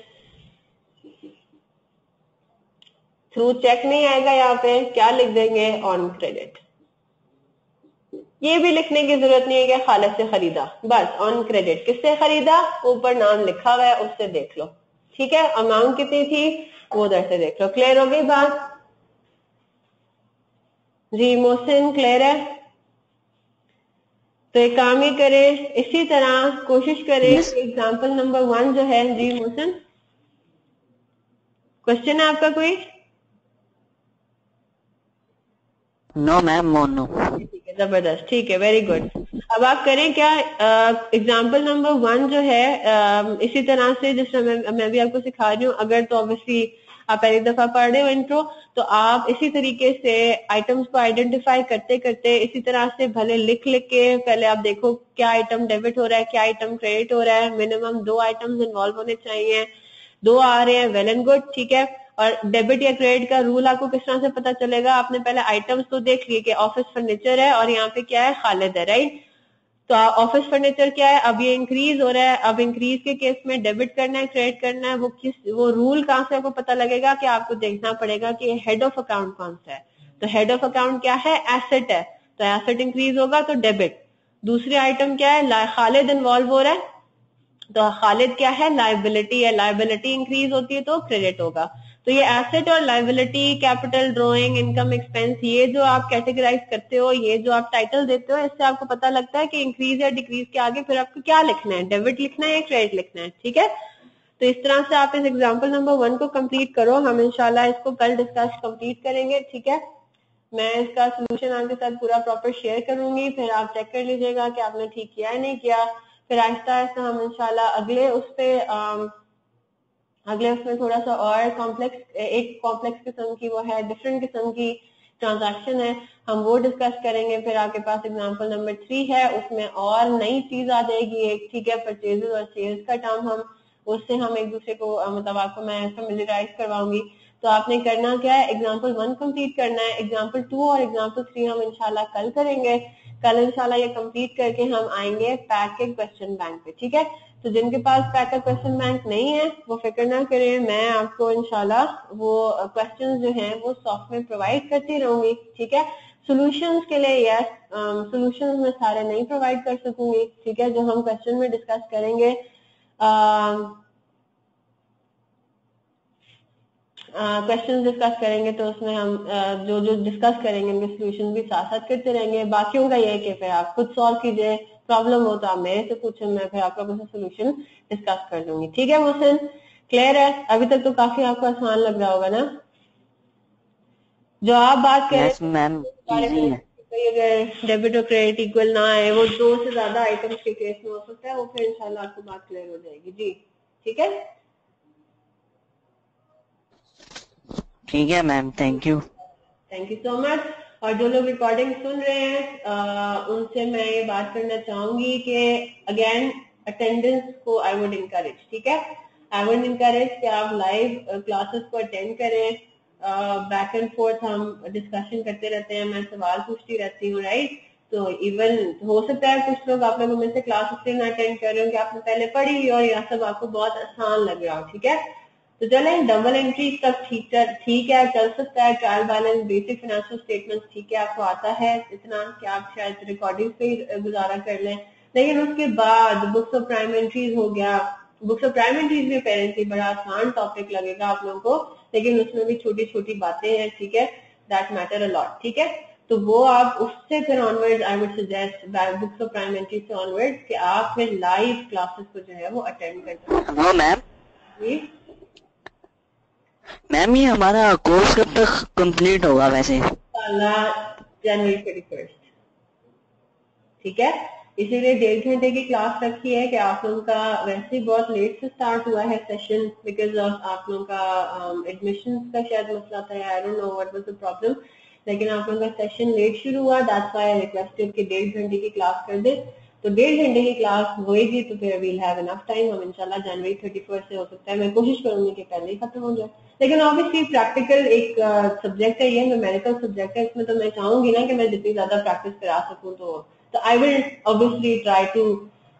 थ्रू चेक नहीं आएगा, यहाँ पे क्या लिख देंगे, ऑन क्रेडिट। ये भी लिखने की जरूरत नहीं है कि खालिद से खरीदा, बस ऑन क्रेडिट। किससे खरीदा, ऊपर नाम लिखा हुआ है, उससे देख लो, ठीक है। अमाउंट कितनी थी वो उधर से देख लो। क्लियर हो गई बात? जी मोहसिन क्लियर है? तो एक काम ही करें, इसी तरह कोशिश करें यस। कि एग्जाम्पल नंबर 1 जो है, जी मोहसिन क्वेश्चन है आपका कोई? No ma'am, Monu. ठीक है, जबरदस्त, ठीक है, वेरी गुड। अब आप करें क्या, एग्जाम्पल नंबर 1 जो है, इसी तरह से जिस तरह मैं भी आपको सिखा रही हूँ, अगर तो ऑब्वियसली आप पहली दफा पढ़ रहे हो इंट्रो, तो आप इसी तरीके से आइटम्स को आइडेंटिफाई करते करते इसी तरह से भले लिख लिख के पहले आप देखो क्या आइटम डेबिट हो रहा है, क्या आइटम क्रेडिट हो रहा है। मिनिमम 2 आइटम्स इन्वॉल्व होने चाहिए, 2 आ रहे हैं, वेल एंड गुड, ठीक है। और डेबिट या क्रेडिट का रूल आपको किस तरह से पता चलेगा, आपने पहले आइटम्स तो देख लिए कि ऑफिस फर्नीचर है और यहाँ पे क्या है, खालिद है, राइट। तो ऑफिस फर्नीचर क्या है, अब ये इंक्रीज हो रहा है, अब इंक्रीज के केस में डेबिट करना है, क्रेडिट करना है, वो रूल कहाँ से आपको पता लगेगा, कि आपको देखना पड़ेगा कि हेड ऑफ अकाउंट कौन सा है। तो हेड ऑफ अकाउंट क्या है, एसेट है, तो एसेट इंक्रीज होगा तो डेबिट। दूसरी आइटम क्या है, खालिद इन्वॉल्व हो रहा है, तो खालिद क्या है, लायबिलिटी है, लायबिलिटी इंक्रीज होती है तो क्रेडिट होगा। तो ये एसेट और liability, capital, drawing, income, expense, ये जो आप कैटेगराइज करते हो, ये जो आप टाइटल देते हो, इससे आपको पता लगता है कि इंक्रीज या डिक्रीज के आगे फिर आपको क्या लिखना है, डेबिट लिखना है या क्रेडिट लिखना है, ठीक है। तो इस तरह से आप इस एग्जाम्पल नंबर 1 को कंप्लीट करो, हम इंशाल्लाह इसको कल डिस्कस कंप्लीट करेंगे, ठीक है। मैं इसका सोल्यूशन आपके साथ पूरा प्रॉपर शेयर करूंगी, फिर आप चेक कर लीजिएगा कि आपने ठीक किया है नहीं किया। फिर आहिस्ता आहिस्ता हम इंशाल्लाह अगले उसमें थोड़ा सा और कॉम्प्लेक्स, एक कॉम्प्लेक्स किस्म की वो है, डिफरेंट किस्म की ट्रांजैक्शन है, हम वो डिस्कस करेंगे। फिर आपके पास एग्जांपल नंबर 3 है, उसमें और नई चीज आ जाएगी एक, ठीक है, परचेजेस और सेल्स का टर्म, हम उससे हम एक दूसरे को मतलब आपको मैं फैमिलियराइज करवाऊंगी। तो आपने करना क्या है, एग्जाम्पल 1 कंप्लीट करना है, एग्जाम्पल 2 और एग्जाम्पल 3 हम इंशाल्लाह कल करेंगे। कल इंशाल्लाह ये कंप्लीट करके हम आएंगे पैक के क्वेश्चन बैंक पे, ठीक है। तो जिनके पास पैक का क्वेश्चन बैंक नहीं है वो फिक्र ना करें, मैं आपको इंशाल्लाह वो क्वेश्चंस जो हैं वो सॉफ्ट में प्रोवाइड करती रहूंगी, ठीक है। सॉल्यूशंस के लिए यस, सॉल्यूशंस मैं सारे नहीं प्रोवाइड कर सकूंगी, ठीक है। जो हम क्वेश्चन में डिस्कस करेंगे क्वेश्चन डिस्कस करेंगे तो उसमें हम जो जो डिस्कस करेंगे उनके सोल्यूशन भी साथ साथ करते रहेंगे। बाकियों का ये है कि फिर आप खुद सॉल्व कीजिए, प्रॉब्लम हो तो आप मेरे से पूछें, मैं फिर आपका कुछ सोल्यूशन डिस्कस कर दूंगी, ठीक है। मोहसिन क्लियर है? अभी तक तो काफी आपको आसान लग रहा होगा ना। जो आप बात कर यस मैम, इजी है। अगर डेबिट और क्रेडिट इक्वल ना है, वो 2 से ज्यादा आइटम्स के केस में हो सकता है, वो फिर इंशाल्लाह आपको बात क्लियर हो जाएगी जी, ठीक है। ठीक है ma'am, thank you. Thank you so much. और जो लोग रिकॉर्डिंग सुन रहे हैं उनसे मैं ये बात करना चाहूंगी कि अगेन अटेंडेंस को आई वुड इनकरेज, ठीक है। आई वुड इनकरेज कि आप लाइव क्लासेस को अटेंड करें। बैक एंड फोर्थ हम डिस्कशन करते रहते हैं, मैं सवाल पूछती रहती हूँ, राइट। तो इवन हो सकता है कुछ लोग आप लोगों में से क्लास इसलिए ना अटेंड कर रहे हो कि आपने पहले पढ़ी और यह सब आपको बहुत आसान लग रहा हो, ठीक है। तो चले डबल एंट्री तक ठीक है, चल सकता है। Trial balance, basic financial statement ठीक है, आपको आता है इतना कि आप शायद रिकॉर्डिंग पे ही गुजारा कर लें। लेकिन उसके बाद बुक्स ऑफ प्राइम एंट्रीज हो गया, बुक्स ऑफ प्राइम एंट्रीज में पेरेंटली बड़ा आसान टॉपिक लगेगा आप लोगों को, लेकिन उसमें भी छोटी छोटी बातें हैं, ठीक है, दैट मैटर अ लॉट, ठीक है। तो वो आप उससे फिर onward I would suggest books of prime entries से ऑनवर्ड कि आप फिर लाइव क्लासेस को जो है वो अटेंड कर सकते हाँ मैम। हैं। मैम ये हमारा कोर्स कब तक कंप्लीट होगा वैसे? जनवरी 31, ठीक है। इसीलिए 1.5 घंटे की क्लास रखी है कि आप लोगों का वैसे ही बहुत लेट से स्टार्ट हुआ है सेशन बिकॉज ऑफ आप लोगों का एडमिशन का शायद मसला था, I don't know what was the problem, लेकिन आप लोगों का सेशन लेट शुरू हुआ, दैट्स व्हाई आई रिक्वेस्टेड कि 1.5 घंटे की क्लास कर दे। तो 1.5 घंटे की क्लास होएगी तो फिर वील हैव इनफ टाइम, हम इंशाल्लाह जनवरी 31 से हो सकता है, मैं कोशिश करूंगी कि पहले ही खत्म हो जाए। लेकिन ऑब्वियसली प्रैक्टिकल एक सब्जेक्ट है, ये न्यूमेरिकल सब्जेक्ट है, इसमें तो मैं चाहूंगी ना कि मैं जितनी ज्यादा प्रैक्टिस करा सकूं तो I will obviously try to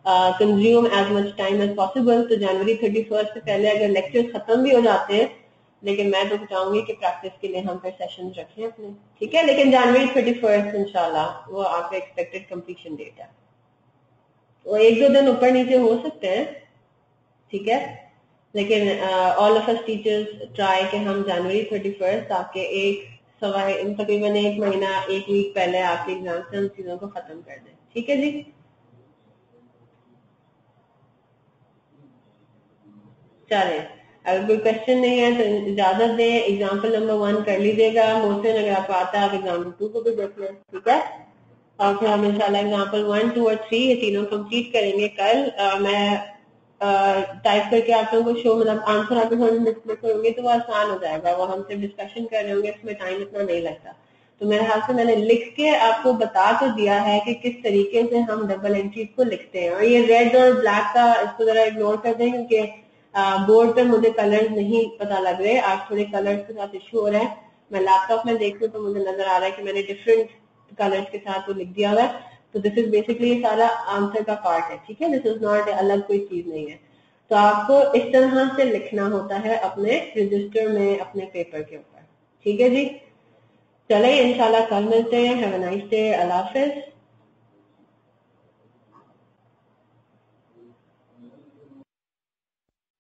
consume as much time as possible. तो जनवरी 31 से पहले अगर लेक्चर्स खत्म भी हो जाते हैं, लेकिन मैं तो चाहूंगी कि प्रैक्टिस के लिए हम फिर सेशन रखें अपने, ठीक है। लेकिन जनवरी 31 इंशाल्लाह वो आपका एक्सपेक्टेड कंप्लीशन डेट है। वो 1-2 दिन ऊपर नीचे हो सकते हैं, ठीक है, लेकिन all of us teachers try कि हम जनवरी 31 आपके तकरीबन 1 महीना 1 वीक पहले आपके एग्जाम से उन चीजों को खत्म कर दें, ठीक है जी। चले, अगर कोई क्वेश्चन नहीं है तो इजाजत दें, एग्जाम्पल नंबर 1 कर लीजिएगा। मोहसिन अगर आपको आता है आप एग्जाम्पल 2 को भी देख लें, ठीक है। और फिर हम इंशाल्लाह एग्जाम्पल 1, 2 और 3 ये तीनों कंप्लीट करेंगे कल। मैं टाइप करके आप लोगों को शो मतलब आंसर आपके सामने डिस्प्ले करूंगी तो वो आसान हो जाएगा, वो हम सिर्फ डिस्कशन कर रहे होंगे, इसमें टाइम इतना नहीं लगता। तो मेरे हाथ से मैंने लिख के आपको बता तो दिया है कि किस तरीके से हम डबल एंट्रीज को लिखते हैं। और ये रेड और ब्लैक का इसको जरा इग्नोर कर दें क्योंकि बोर्ड पे मुझे कलर्स नहीं पता लग रहे, आज थोड़े कलर्स के साथ इशू हो रहा है। मैं लैपटॉप में देख रही हूँ तो मुझे नजर आ रहा है कि मैंने डिफरेंट कलर्स के साथ वो लिख दिया हुआ है। तो दिस इज बेसिकली सारा आंसर का पार्ट है, ठीक है, दिस इज नॉट अलग कोई चीज नहीं है। तो आपको इस तरह से लिखना होता है अपने रजिस्टर में अपने पेपर के ऊपर, ठीक है जी। चले इंशाल्लाह कल मिलते हैं, have a nice day, Allah Hafiz.